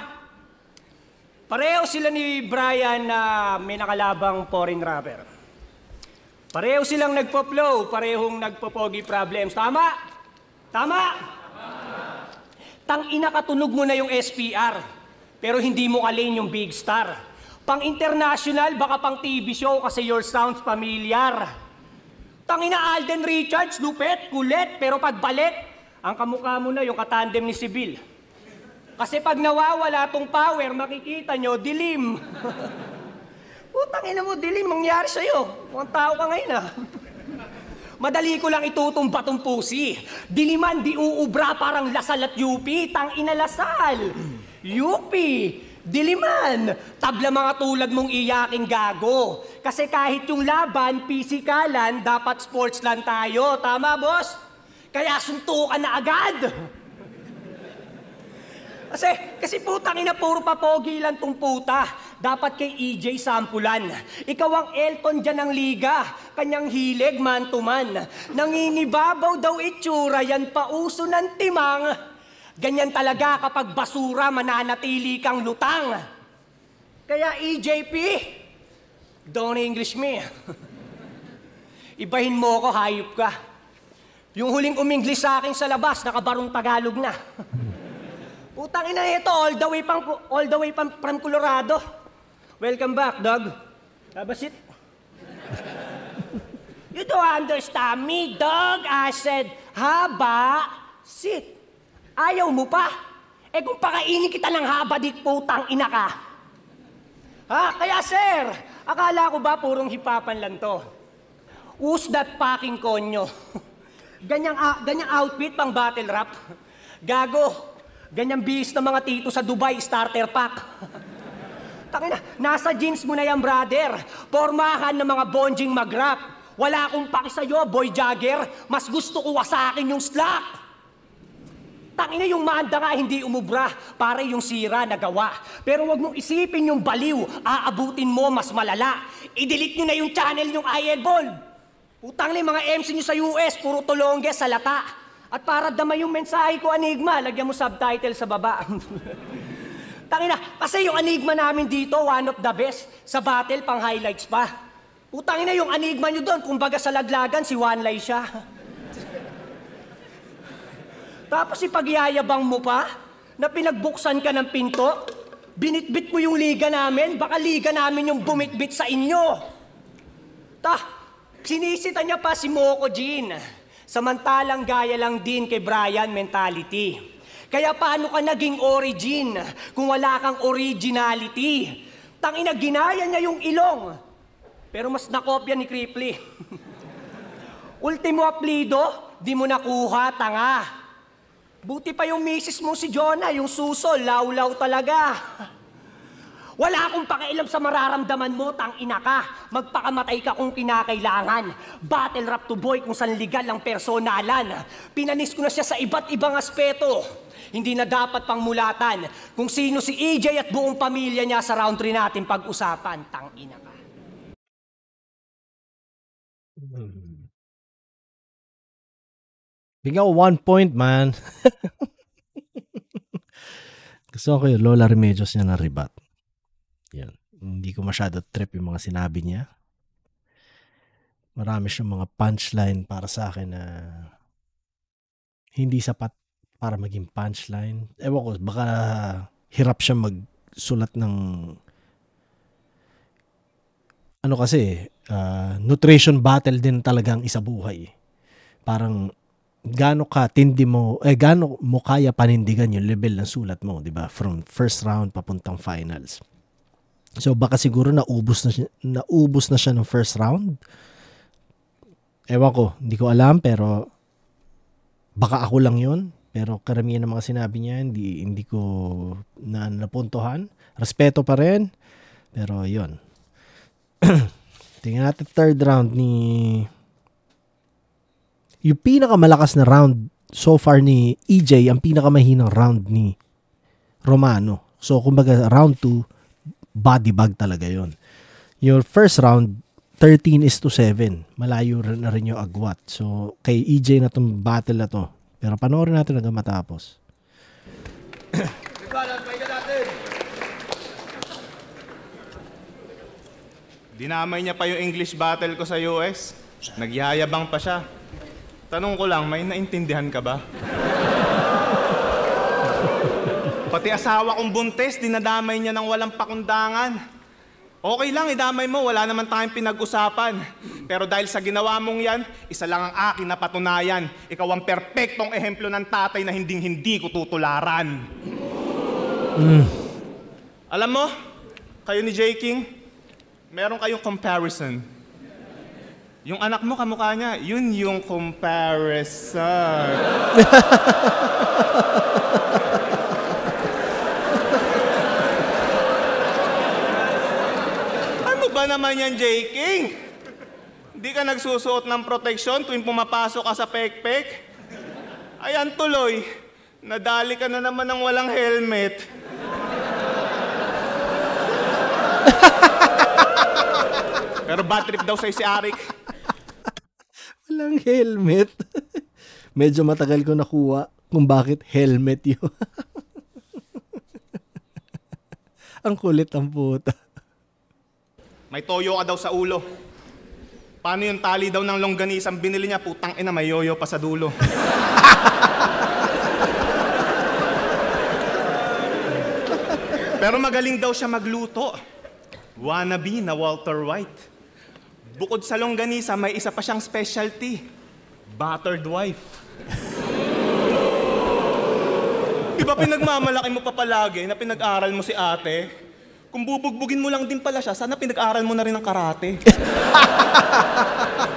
Pareho sila ni Brian na may nakalabang foreign rapper. Pareho silang nagpo-flow, parehong nagpo-pogi problems. Tama? Tama? Tangina katunog mo na yung SPR, pero hindi mo kalin yung big star. Pang-international, baka pang TV show kasi your sounds familiar. Tangina Alden Richards, lupet, kulit, pero pagbalik, ang kamukha mo na yung katandem ni Sibil. Kasi pag nawawala tong power, makikita nyo, dilim. Putang ina mo, dilim, mangyari sa'yo. Mukhang tao ka ngayon ah. Madali ko lang itutumba tong pusi. Diliman di uubra parang Lasal at UP. Tang ina Lasal. UP. Diliman. Tabla mga tulad mong iyaking gago. Kasi kahit yung laban, pisikalan, dapat sports lang tayo. Tama, boss? Kaya suntukan na agad. Kasi putang ina, puro papogi lang tong puta. Dapat kay EJ sampulan. Ikaw ang Elton dyan ng liga. Kanyang hilig man to man. Nangingibabaw daw itsura, yan pa uso ng timang. Ganyan talaga kapag basura, mananatili kang lutang. Kaya EJP, don't English me. Ibahin mo ko, hayop ka. Yung huling uminglis sa akin sa labas, nakabarong Tagalog na. Putang ina ito, all the way from Colorado. Welcome back, dog. Have a seat. You don't understand me, dog. I said, haba, sit. Ayaw mo pa? Eh kung pakainin kita ng haba, di putang ina ka. Ha? Kaya sir, akala ko ba purong hipapan lang to? Who's that fucking konyo? Ganyang outfit pang battle rap. Gago. Ganyang bihis ng mga tito sa Dubai starter pack. Takina, nasa jeans mo na yan, brother. Pormahan ng mga bonjing mag-rap. Wala akong paki sa'yo, boy jagger. Mas gusto ko wasakin yung slack. Tangina, yung maanda nga hindi umubra. Para yung sira nagawa. Pero wag mong isipin yung baliw. Aabutin mo mas malala. I-delete nyo na yung channel yung iEvolve. Utang na yung mga MC nyo sa US, puro tulongges sa lata. At para damay yung mensahe ko, Enigma, lagyan mo subtitle sa baba. Tangina, kasi yung Enigma namin dito, one of the best. Sa battle, pang highlights pa. Utangina, yung Enigma nyo doon, kumbaga sa laglagan, si One Lai siya. Tapos ipagyayabang mo pa, na pinagbuksan ka ng pinto, binitbit mo yung liga namin, baka liga namin yung bumitbit sa inyo. Sinisita niya pa si Moco Jean. Samantalang gaya lang din kay Brian mentality. Kaya paano ka naging origin kung wala kang originality? Tangina, ginaya niya yung ilong. Pero mas nakopya ni Cripply. Ultimo aplido, di mo nakuha, tanga. Buti pa yung misis mo si Jonah, yung susol, law-law talaga. Wala akong pakialam sa mararamdaman mo, tangina ka. Magpakamatay ka kung kinakailangan. Battle rap to boy kung saan legal ang personalan. Pinanis ko na siya sa iba't ibang aspeto. Hindi na dapat pang mulatan kung sino si EJ at buong pamilya niya sa round 3 natin pag-usapan, tangina ka. Bigyan ko 1 point, man. Gusto ko yung Lola Remedios niya na ribat. Yan. Hindi ko masyado trip yung mga sinabi niya. Marami siyang mga punchline para sa akin na hindi sapat para maging punchline. Ewan ko, baka hirap siya magsulat ng ano kasi, nutrition battle din talagang isa buhay. Parang gaano ka tindi mo, gaano mo kaya panindigan yung level ng sulat mo, di ba? From first round papuntang finals. So baka siguro naubos na siya ng first round. Ewan ko, hindi ko alam, pero baka ako lang yun. Pero karamihan ng mga sinabi niya, hindi ko napuntuhan. Respeto pa rin. Pero yun. Tingnan natin third round ni... Yung pinakamalakas na round so far ni EJ, ang pinakamahinang round ni Romano. So kumbaga round 2, body bag talaga yon. Your first round, 13-7. Malayo na rin yung agwat. So, kay EJ na itong battle na to. Pero panoorin natin hanggang matapos. Dinamay niya pa yung English battle ko sa US. Nagyayabang pa siya. Tanong ko lang, may naintindihan ka ba? Pati asawa kong buntis, dinadamay niya ng walang pakundangan. Okay lang, idamay mo, wala naman tayong pinag-usapan. Pero dahil sa ginawa mong yan, isa lang ang akin na patunayan. Ikaw ang perpektong ehemplo ng tatay na hinding-hindi ko tutularan. Alam mo, kayo ni J. King, meron kayong comparison. Yung anak mo, kamukha niya, yun yung comparison. Ano ba naman yan, J. King? Hindi ka nagsusuot ng proteksyon tuwing pumapasok ka sa pekpek? Ayan tuloy, nadali ka na naman ng walang helmet. Pero bad trip daw sa'yo si Arik. Walang helmet. Medyo matagal ko nakuha kung bakit helmet yun. Ang kulit ang puta. May toyo ka daw sa ulo. Paano yung tali daw ng longganisang binili niya? Putang ina, may yoyo pa sa dulo. Pero magaling daw siya magluto. Wannabe na Walter White. Bukod sa longganisa, may isa pa siyang specialty. Battered wife. Di ba pinagmamalaki mo pa palagi na pinag-aral mo si ate? Kung bubugbugin mo lang din pala siya, sana pinag-aral mo na rin ng karate.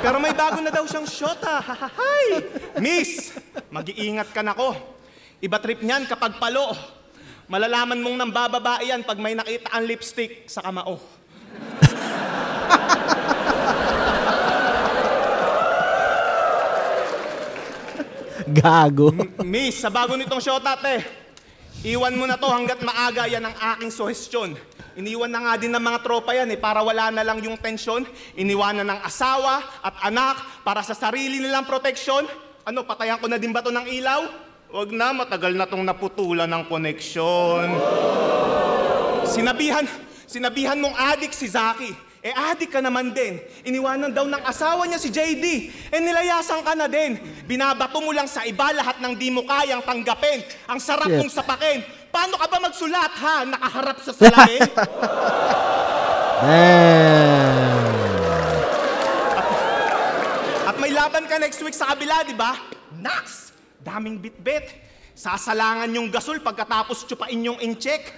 Pero may bago na daw siyang shota. Hi! Miss, mag-iingat ka na ko. Iba trip niyan kapag palo. Malalaman mong nang bababae yan pag may nakita ang lipstick sa kamao. Gago. Miss, sa bago nitong shota, te, iwan mo na to hanggat maaga, yan ang aking suhestyon. Iniwan na nga din ng mga tropa yan para wala na lang yung tensyon. Iniwanan ng asawa at anak para sa sarili nilang proteksyon. Ano, patayan ko na din ba to ng ilaw? Wag na, matagal na tong naputulan ng koneksyon. Sinabihan mong adik si Zaki. Adik ka naman din. Iniwanan daw ng asawa niya si JD. Nilayasan ka na din. Binabato mo lang sa iba lahat ng di mo kayang tanggapin. Ang sarap mong sapakin. Paano ka ba magsulat, ha? Nakaharap sa salamin? At may laban ka next week sa kabila, di ba? Naks! Daming bit-bit. Sasalangan yung gasol pagkatapos tsupain yung in-check.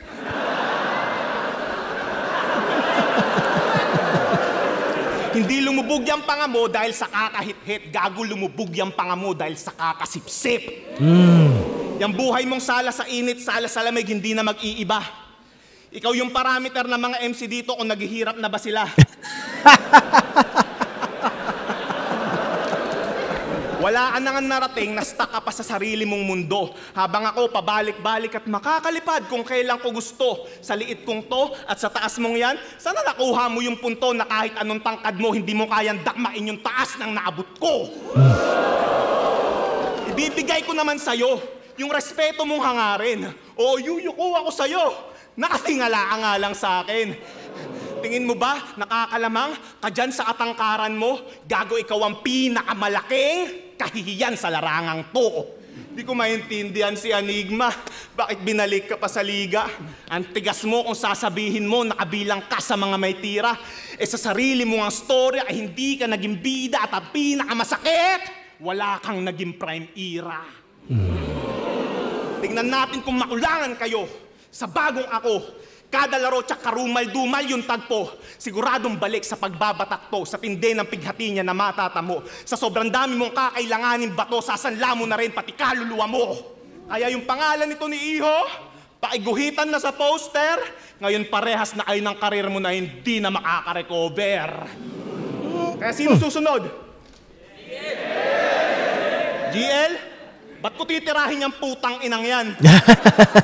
Hindi lumubog yung panga mo dahil sa kakahit-hit. Gago, lumubog yung panga mo dahil sa kakasipsip. Yung buhay mong sala sa init, sala sa lamig, hindi na mag-iiba. Ikaw yung parameter ng mga MC dito kung naghihirap na ba sila. Wala ka na nga narating na stuck ka pa sa sarili mong mundo. Habang ako pabalik-balik at makakalipad kung kailan ko gusto. Sa liit kong to at sa taas mong yan, sana nakuha mo yung punto na kahit anong tangkad mo, hindi mo kayang dakmain yung taas ng naabot ko. Ibibigay ko naman sa'yo yung respeto mong hangarin. O yuyuko ako sa'yo. Nakatingala ka nga lang sa akin. Tingin mo ba, nakakalamang ka dyan sa katangkaran mo? Gago, ikaw ang pinakamalaking kahihiyan sa larangang to. Di ko maintindihan si Enigma. Bakit binalik ka pa sa liga? Ang tigas mo kung sasabihin mo nakabilang ka sa mga may tira. Sa sarili mo ang story ay hindi ka naging bida at ang pinakamasakit, wala kang naging prime era. Tingnan natin kung makulangan kayo sa bagong ako. Kada laro tsak karumal-dumal yung tagpo. Siguradong balik sa pagbabatak to, sa tindi ng pighati niya na matatamo. Sa sobrang dami mong kakailanganin bato, sasanla mo na rin pati kaluluwa mo. Kaya yung pangalan nito ni Iho, paiguhitan na sa poster, ngayon parehas na kayo ng karir mo na hindi na makaka-recover. Kaya sino susunod? GL? Ba't ko titirahin yung putang inang yan?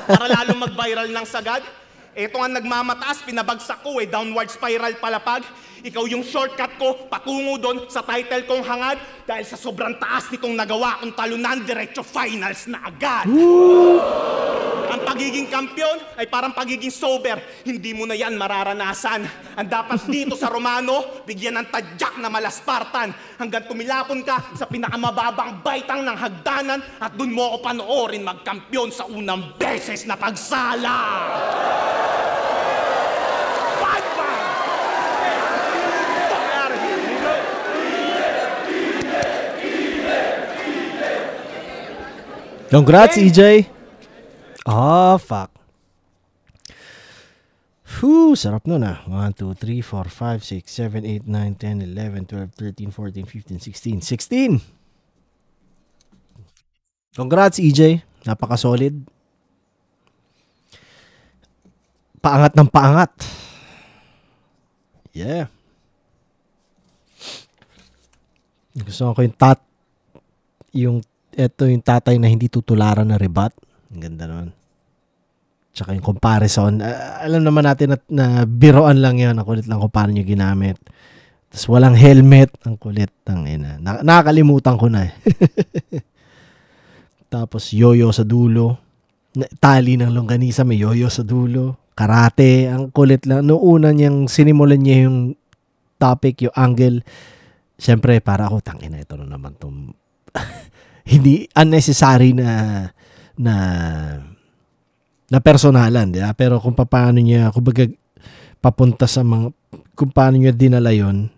Para lalong mag-viral ng sagad? Ito nga nagmamataas, pinabagsak ko downward spiral palapag. Ikaw yung shortcut ko, patungo doon sa title kong hangad. Dahil sa sobrang taas nitong nagawa kong talunan, diretso finals na agad. Ang pagiging kampiyon ay parang pagiging sober. Hindi mo na yan mararanasan. Ang dapat dito sa Romano, bigyan ng tadyak na malaspartan. Hanggang tumilapon ka sa pinakamababang baitang ng hagdanan at dun mo ako panoorin magkampiyon sa unang beses na pagsala. Congrats, EJ! Oh, fuck. Whew, sarap nun ah. 1, 2, 3, 4, 5, 6, 7, 8, 9, 10, 11, 12, 13, 14, 15, 16. 16! Congrats, EJ. Napaka-solid. Paangat ng paangat. Yeah. Gusto ko yung yung tatay na hindi tutularan na rebat. Ang ganda nun. Tsaka yung comparison. Alam naman natin na biroan lang yun. Ang kulit lang kung paano nyo ginamit. Tapos walang helmet. Ang kulit. Nakakalimutan ko na eh. Tapos yoyo sa dulo. Tali ng longganisa, may yoyo sa dulo. Karate. Ang kulit lang. Noong una niyang sinimulan niya yung topic, yung angle. Siyempre, para ako, tangina, ito na naman itong hindi unnecessary na personalan, di ba? Pero kung paano niya, kumbaga, papunta sa mga, kung paano niya dinala yun,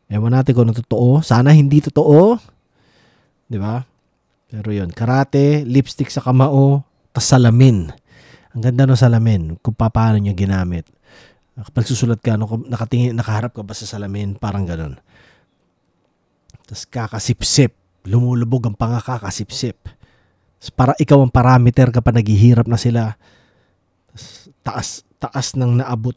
ewan natin kung ano totoo. Sana hindi totoo. Di ba? Pero yun, karate, lipstick sa kamao, tas salamin. Ang ganda ng salamin, kung paano niya ginamit. Kapag susulat ka, nakatingin, nakaharap ka ba sa salamin, parang ganun. Tas kakasipsip, lumulubog ang pangakakasipsip. Para ikaw ang parameter kapag naghihirap na sila. Taas ng naabot.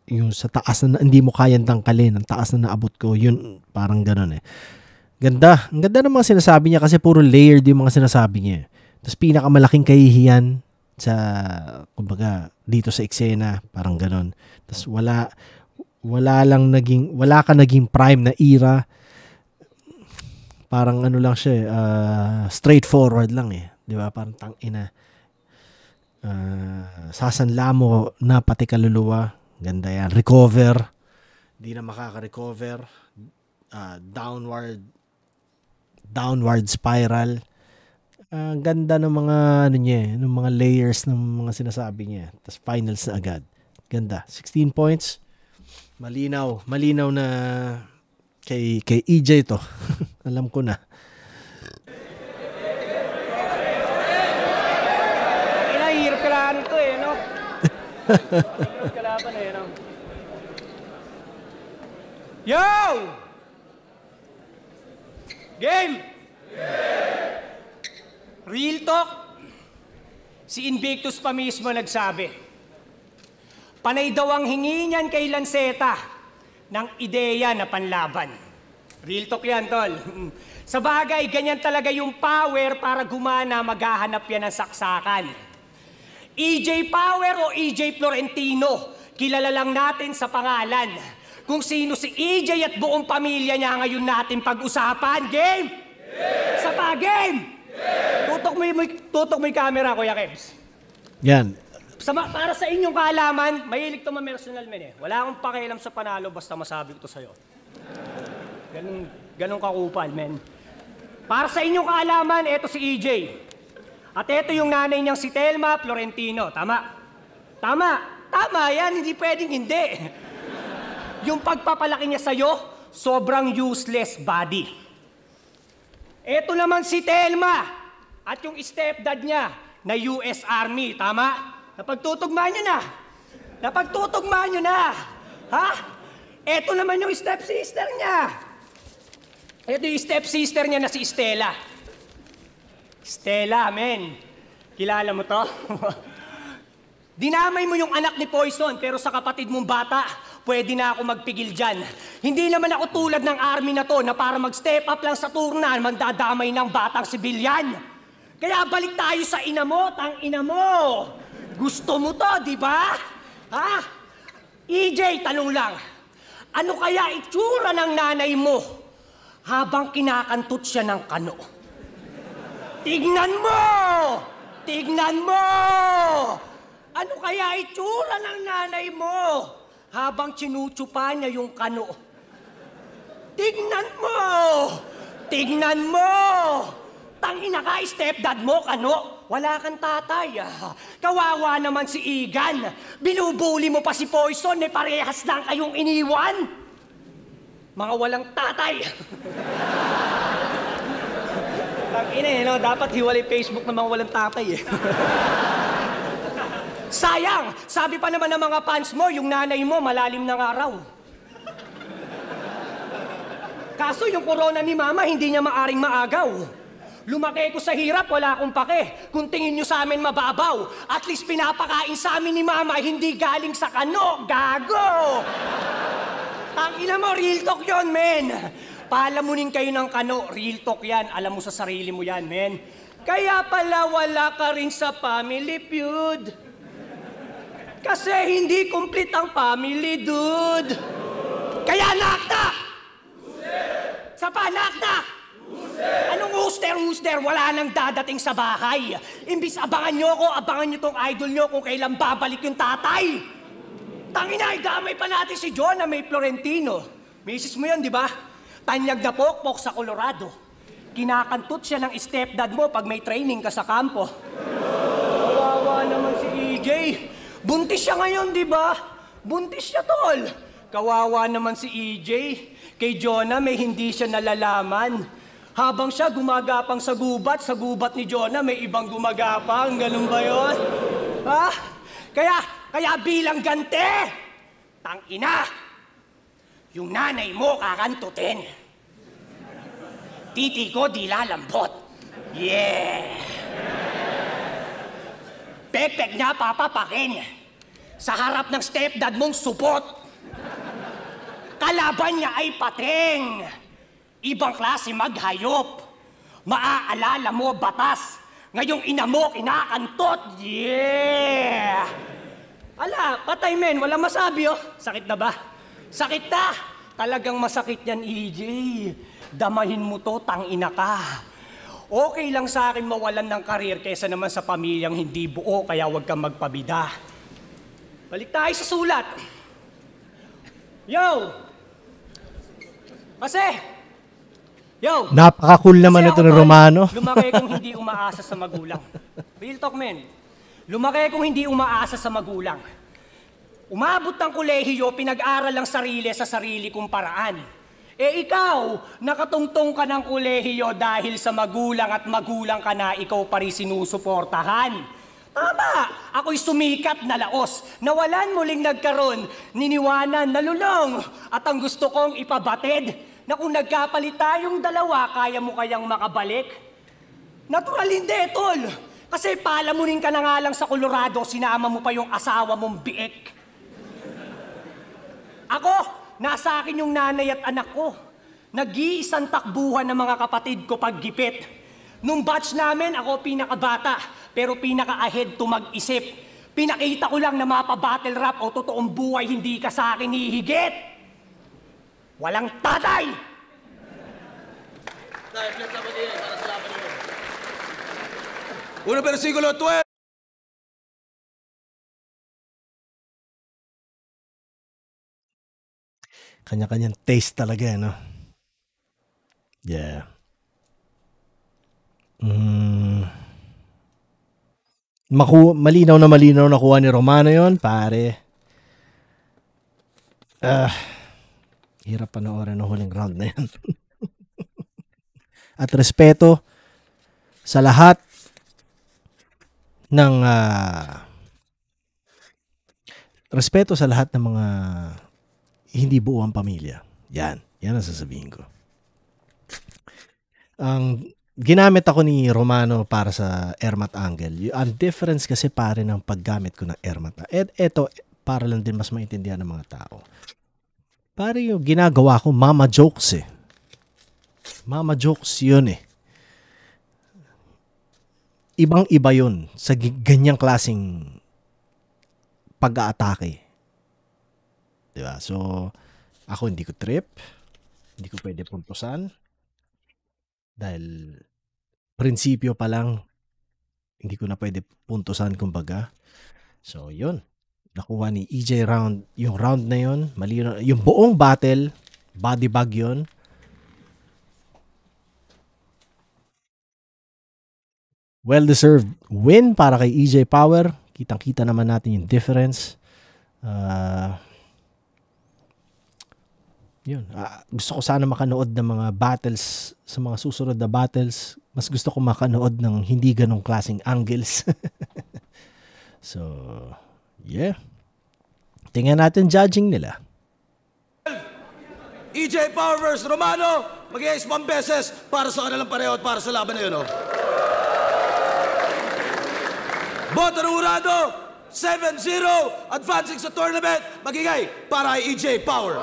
Yung sa taas na hindi mo kayang tangkalin. Ang taas na naabot ko. Yun, parang ganun eh. Ganda. Ang ganda ng mga sinasabi niya kasi puro layered yung mga sinasabi niya. Tapos pinakamalaking kahihiyan sa, kumbaga, dito sa eksena. Parang ganun. Tapos wala ka naging prime na era. Parang ano lang siya, straightforward lang eh. Di ba? Parang tangina. Sasanla mo na pati kaluluwa. Ganda yan. Recover. Di na makaka-recover. Downward spiral. Ganda ng mga ano niya, ng mga layers ng mga sinasabi niya. Tapos finals na agad. Ganda. 16 points. Malinaw na kay EJ to. Alam ko na. Hirap kailangan ito eh, no? Hirap kalaban eh, no? Yo! Game! Real talk, si Invictus pa mismo nagsabi. Panay daw ang hingi niyan kay Lanceta ng ideya na panlaban. Real talk yan, tol. Sa bagay, ganyan talaga yung power para gumana, maghahanap yan ng saksakan. EJ Power o EJ Florentino, kilala lang natin sa pangalan. Kung sino si EJ at buong pamilya niya ngayon natin pag-usapan. Game! Yeah! Sapa, game! Yeah! Tutok mo yung camera, Kuya Kebs. Yan. Para sa inyong kaalaman, mahilig to ma-personal men eh. Wala akong pakialam sa panalo basta masabi ko to sa'yo. Ganun kakupal, men. Para sa inyong kaalaman, eto si EJ. At eto yung nanay niyang si Telma Florentino. Tama? Tama yan, hindi pwedeng hindi. Yung pagpapalaki niya sa'yo, sobrang useless body. Eto naman si Telma at yung stepdad niya na US Army. Tama? Napagtutugma nyo na. Ha? Eto naman yung stepsister niya. Eto yung stepsister niya na si Stella. Stella, men. Kilala mo to? Dinamay mo yung anak ni Poison, pero sa kapatid mong bata, pwede na ako magpigil dyan. Hindi naman ako tulad ng army na to na para mag-step up lang sa turnan, mandadamay ng batang sibilyan. Kaya balik tayo sa ina mo, tang ina mo. Gusto mo to, di ba? Ha? EJ, tanong lang. Ano kaya itsura ng nanay mo habang kinakantot siya ng kano? Tignan mo! Tignan mo! Ano kaya itsura ng nanay mo habang sinutsupa niya yung kano? Tignan mo! Tignan mo! Tangina ka, stepdad mo, kano? Wala kang tatay. Kawawa naman si Igan. Binubuli mo pa si Poison, parehas lang kayong iniwan. Mga walang tatay. Tangina eh, no? Dapat hiwalay Facebook na mga walang tatay eh. Sayang! Sabi pa naman ng mga fans mo, yung nanay mo malalim ng araw. Kaso yung corona ni Mama, hindi niya maaring maagaw. Lumaki ko sa hirap, wala akong pake. Kung tingin nyo sa amin mababaw, at least pinapakain sa amin ni Mama, hindi galing sa kano, gago! Tangina mo, real talk yun, men! Palamunin kayo ng kano, real talk yan. Alam mo sa sarili mo yan, men. Kaya pala wala ka rin sa family feud. Kasi hindi complete ang family, dude. Kaya naktak! Sa pa, naktak! Anong huster? Wala nang dadating sa bahay. Imbis abangan nyo ako, abangan nyo tong idol nyo kung kailan babalik yung tatay. Tangina, igamay pa natin si John na may Florentino. Misis mo yun, di ba? Tanyag na pokpok sa Colorado. Kinakantot siya ng stepdad mo pag may training ka sa kampo. Kawawa naman si EJ. Buntis siya ngayon, di ba? Buntis siya, tol. Kawawa naman si EJ. Kay Jonah may hindi siya nalalaman. Habang siya gumagapang sa gubat ni Jonah may ibang gumagapang. Ganun ba yun? Ha? Kaya bilang gante, tangina, yung nanay mo kakantutin. Titi ko di lalambot. Yeah! Pek-pek niya papapakin. Sa harap ng stepdad mong supot. Kalaban niya ay pating. Ibang klase maghayop. Maaalala mo batas. Ngayong ina mo kinakantot. Yeah! Ala, patay men, wala masabi oh. Sakit na ba? Sakit na! Talagang masakit yan, EJ. Damahin mo to, tangina ka. Okay lang sa akin mawalan ng karir kaysa naman sa pamilyang hindi buo, kaya huwag kang magpabida. Balik tayo sa sulat. Yo! Kasi, yo! Napaka-cool naman ito ni Romano. Lumaki kong hindi umaasa sa magulang. Real talk, men. Lumaki kong hindi umaasa sa magulang. Umabot ng kolehiyo, pinag-aral ang sarili sa sarili kong paraan. Eh ikaw, nakatungtong ka ng kolehiyo dahil sa magulang at magulang ka na ikaw pa rin sinusuportahan. Tama, ako'y sumikat na laos, nawalan muling nagkaroon, niniwanan, nalulong. At ang gusto kong ipabatid, na kung nagkapalit tayong dalawa, kaya mo kayang makabalik? Natural hindi, tol. Kasi palamunin ka na nga lang sa Colorado, sinama mo pa yung asawa mong biek. Ako, nasa akin yung nanay at anak ko. Nag-iisang takbuhan ng mga kapatid ko paggipit. Nung batch namin, ako pinakabata, pero pinaka-ahead to mag-isip. Pinakita ko lang na mapa-battle rap o totoong buhay hindi ka sa akin hihigit. Walang tatay! Unang versikulo 12. Kanya-kanyang taste talaga, no? Yeah. Malinaw na nakuha ni Romano yon, pare. Hirap panoorin ng huling round na yan. At respeto sa lahat ng mga hindi buo ang pamilya. Yan ang sasabihin ko. Ang ginamit ako ni Romano para sa Ermat Angle. Ang difference kasi pare ng paggamit ko ng Ermat. Eto, para lang din mas maintindihan ng mga tao. Pare yung ginagawa ko, mama jokes eh. Mama jokes yun eh. Ibang-iba yun sa ganyang klaseng pag-aatake. Diba? So, ako hindi ko trip. Hindi ko pwede puntusan. Dahil prinsipyo pa lang, hindi ko na pwede puntusan kumbaga. So, yun. Nakuha ni EJ round. Yung round na yun, malino, yung buong battle, body bag yun. Well-deserved win para kay EJ Power. Kitang-kita naman natin yung difference. Yun. Gusto ko sana makanood ng mga battles, sa mga susunod na battles. Mas gusto ko makanood ng hindi ganong klaseng angles. So, yeah. Tingnan natin judging nila. EJ Power vs. Romano, mag-iayos 1 beses para sa kanilang pareho at para sa laban na yun. Boto ng Urado, 7-0, advancing sa tournament, magigay para kay EJ Power.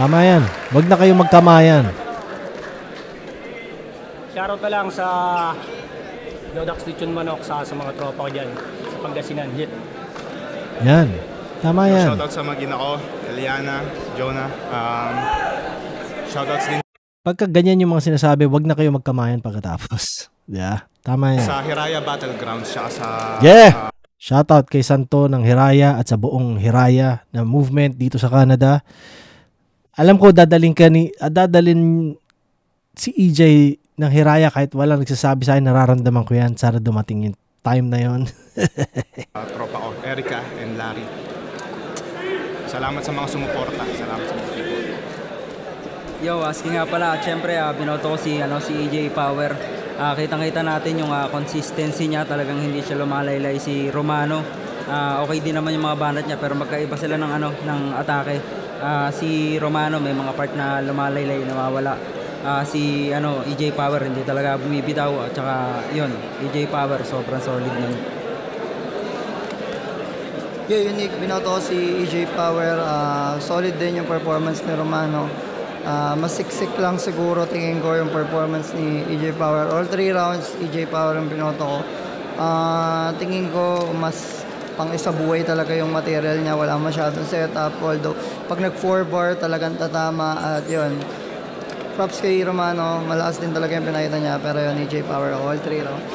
Tama yan. Huwag na kayong magkamayan. Shoutout na lang sa Dodax Lechon Manok sa mga tropa ko dyan sa Pangasinan. Yan. Tama yan. Shoutout sa magina ko, Eliana, Jonah. Shoutouts din Pagka ganyan yung mga sinasabi, wag na kayo magkamayan pagkatapos. Yeah. Tama yan. sa Hiraya Battlegrounds siya sa... Yeah! Shoutout kay Santo ng Hiraya at sa buong Hiraya na movement dito sa Canada. Alam ko dadalhin si EJ ng Hiraya kahit walang nagsasabi sa akin, nararamdaman ko yan. Sana dumating yung time na yon. tropa ko, Erica and Larry. Salamat sa mga sumuporta. Salamat sa mga people. Yo, asking nga pala, syempre binoto ko si EJ Power. Kitang-kita natin yung consistency niya, talagang hindi siya lumalaylay si Romano. Okay din naman yung mga banat niya pero magkaiba sila ng atake. Si Romano may mga part na lumalaylay, nawawala. Si EJ Power hindi talaga bumibitaw at saka yun, EJ Power sobrang solid nun. Yeah, unique. Binoto ko si EJ Power. Solid din yung performance ni Romano. Masiksik lang siguro tingin ko yung performance ni EJ Power. All 3 rounds, EJ Power ang binoto ko. Tingin ko mas pang isa buhay talaga yung material niya. Wala masyadong setup. Although, pag nag-4 bar talagang tatama. At yun, props kay Romano. Malakas din talaga yung pinakita niya. Pero yun, EJ Power, all 3 rounds.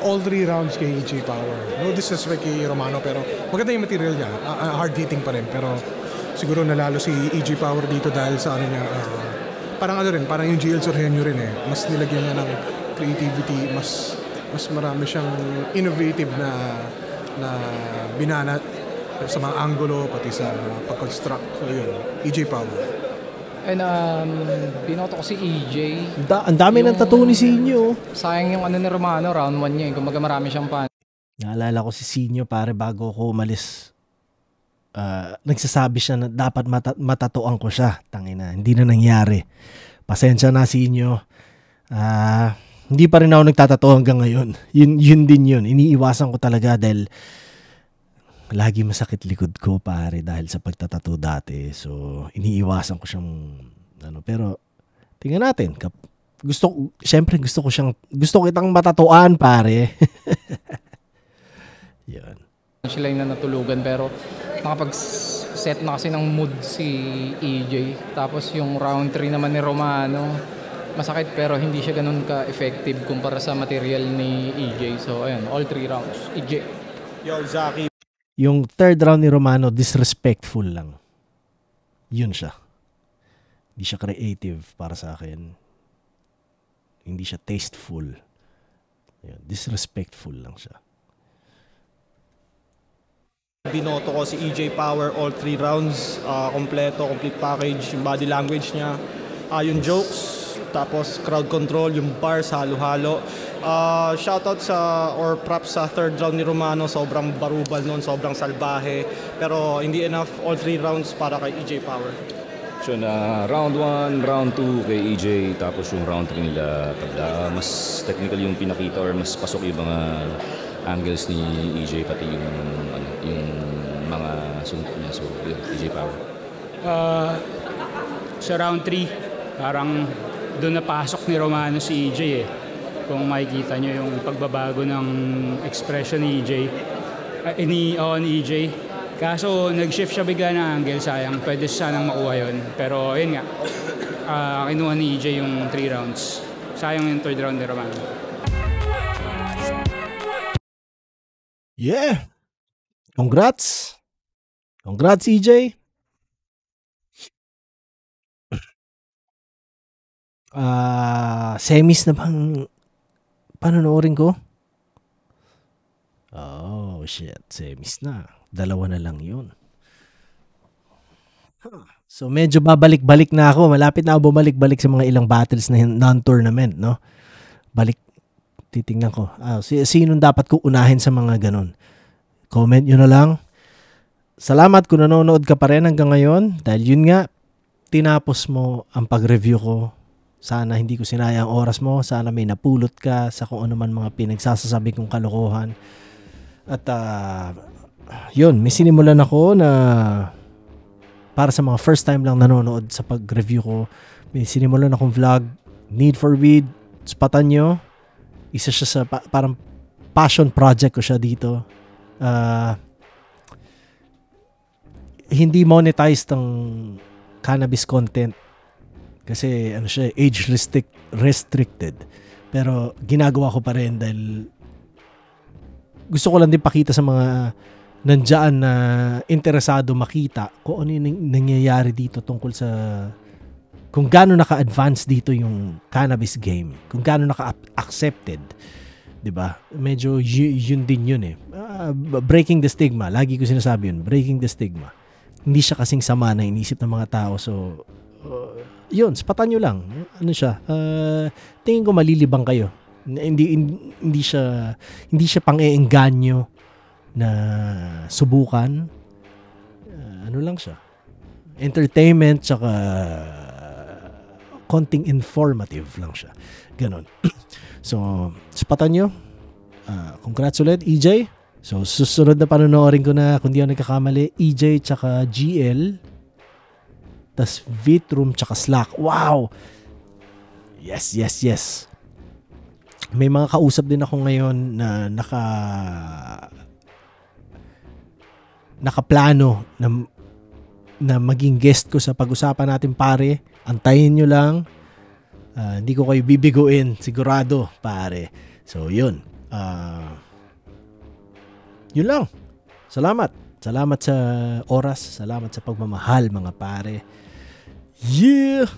All 3 rounds kay EJ Power. No disrespect kay Romano, pero maganda yung material niya. Hard hitting pa rin, pero siguro nalalo si EJ Power dito dahil sa niya, parang parang yung GL Sorhenyo rin eh. Mas nilagyan niya ng creativity, mas marami siyang innovative na binanat sa mga angulo, pati sa pag-construct. So yun, EJ Power. And binoto ko si EJ. Ang dami ng tattoo ni Sinyo. Sayang yung ni Romano, round 1 niya. Kumbaga marami siyang pan. Naalala ko si Sinyo pare bago ko umalis. Nagsasabi siya na dapat matatuan ko siya. Tangina, hindi na nangyari. Pasensya na Sinyo. Hindi pa rin ako nagtatato hanggang ngayon. Yun din yun. Iniiwasan ko talaga dahil lagi masakit likod ko pare dahil sa pagtatato dati. So, iniiwasan ko siyang pero tingnan natin. Siyempre gusto ko kitang matatuan pare. Yan. Sila yung natulugan pero nakapag-set na kasi ng mood si EJ. Tapos yung round 3 naman ni Romano, masakit pero hindi siya ganun ka-effective kumpara sa material ni EJ. So, ayun, all 3 rounds. EJ. Yo, Zaki. Yung third round ni Romano, disrespectful lang. Yun siya. Hindi siya creative para sa akin. Hindi siya tasteful. Yun, disrespectful lang siya. Binoto ko si EJ Power all 3 rounds. Complete package. Yung body language niya. Yung jokes. Tapos crowd control, yung bars, halo-halo. Shoutout or props sa third round ni Romano. Sobrang barubal nun, sobrang salbahe. Pero hindi enough all 3 rounds para kay EJ Power. So round 1, round 2 kay EJ. Tapos yung round 3 nila, mas technical yung pinakita or mas pasok yung mga angles ni EJ. Pati yung mga sunod niya. So EJ Power. Sa round 3, parang doon napasok ni Romano si EJ eh. Kung makikita nyo yung pagbabago ng expression ni EJ. Ni EJ. Kaso nag-shift siya bigla ng angle, sayang. Pwede sanang makuha yun. Pero yun nga, kinuha ni EJ yung 3 rounds. Sayang yung third round ni Romano. Yeah! Congrats! Congrats EJ! Semis na bang panonoorin ko? Oh shit, semis na. 2 na lang yun. So medyo babalik-balik na ako. Malapit na ako bumalik-balik sa mga ilang battles na non-tournament, no? Balik, titingnan ko. Sinong dapat ko unahin sa mga ganun? Comment nyo na lang. Salamat kung nanonood ka pa rin hanggang ngayon. Dahil yun nga, tinapos mo ang pag-review ko. Sana hindi ko sinayang oras mo. Sana may napulot ka sa kung ano man mga pinagsasasabi kong kalokohan. At yun, may sinimulan ako na para sa mga first time lang nanonood sa pag-review ko. May sinimulan akong vlog, Need for Weed, spatan nyo. Isa siya sa parang passion project ko siya dito. Hindi monetized ang cannabis content kasi siya, age restricted. Pero ginagawa ko pa rin dahil gusto ko lang din pakita sa mga nandiyan na interesado makita kung ano yung nangyayari dito tungkol sa kung gaano naka-advance dito yung cannabis game, kung gaano naka-accepted, 'di ba? Medyo yun din yun eh. Breaking the stigma, lagi ko sinasabi yun, breaking the stigma. Hindi siya kasing sama na inisip ng mga tao. So yun, spatan nyo lang. Ano siya? Tingin ko malilibang kayo. Hindi siya pang-eengganyo na subukan. Ano lang siya? Entertainment tsaka konting informative lang siya. Ganon. So, spatan nyo. Congrats ulit, EJ. So, susunod na panonoorin ko na, kung di ako nagkakamali, EJ tsaka GL. Tas Vitroom tsaka Slack. Wow! Yes. May mga kausap din ako ngayon na nakaplano na maging guest ko sa pag-usapan natin, pare. Antayin nyo lang. Hindi ko kayo bibiguin, sigurado, pare. So, yun. Yun lang. Salamat sa oras. Salamat sa pagmamahal, mga pare. Yeah!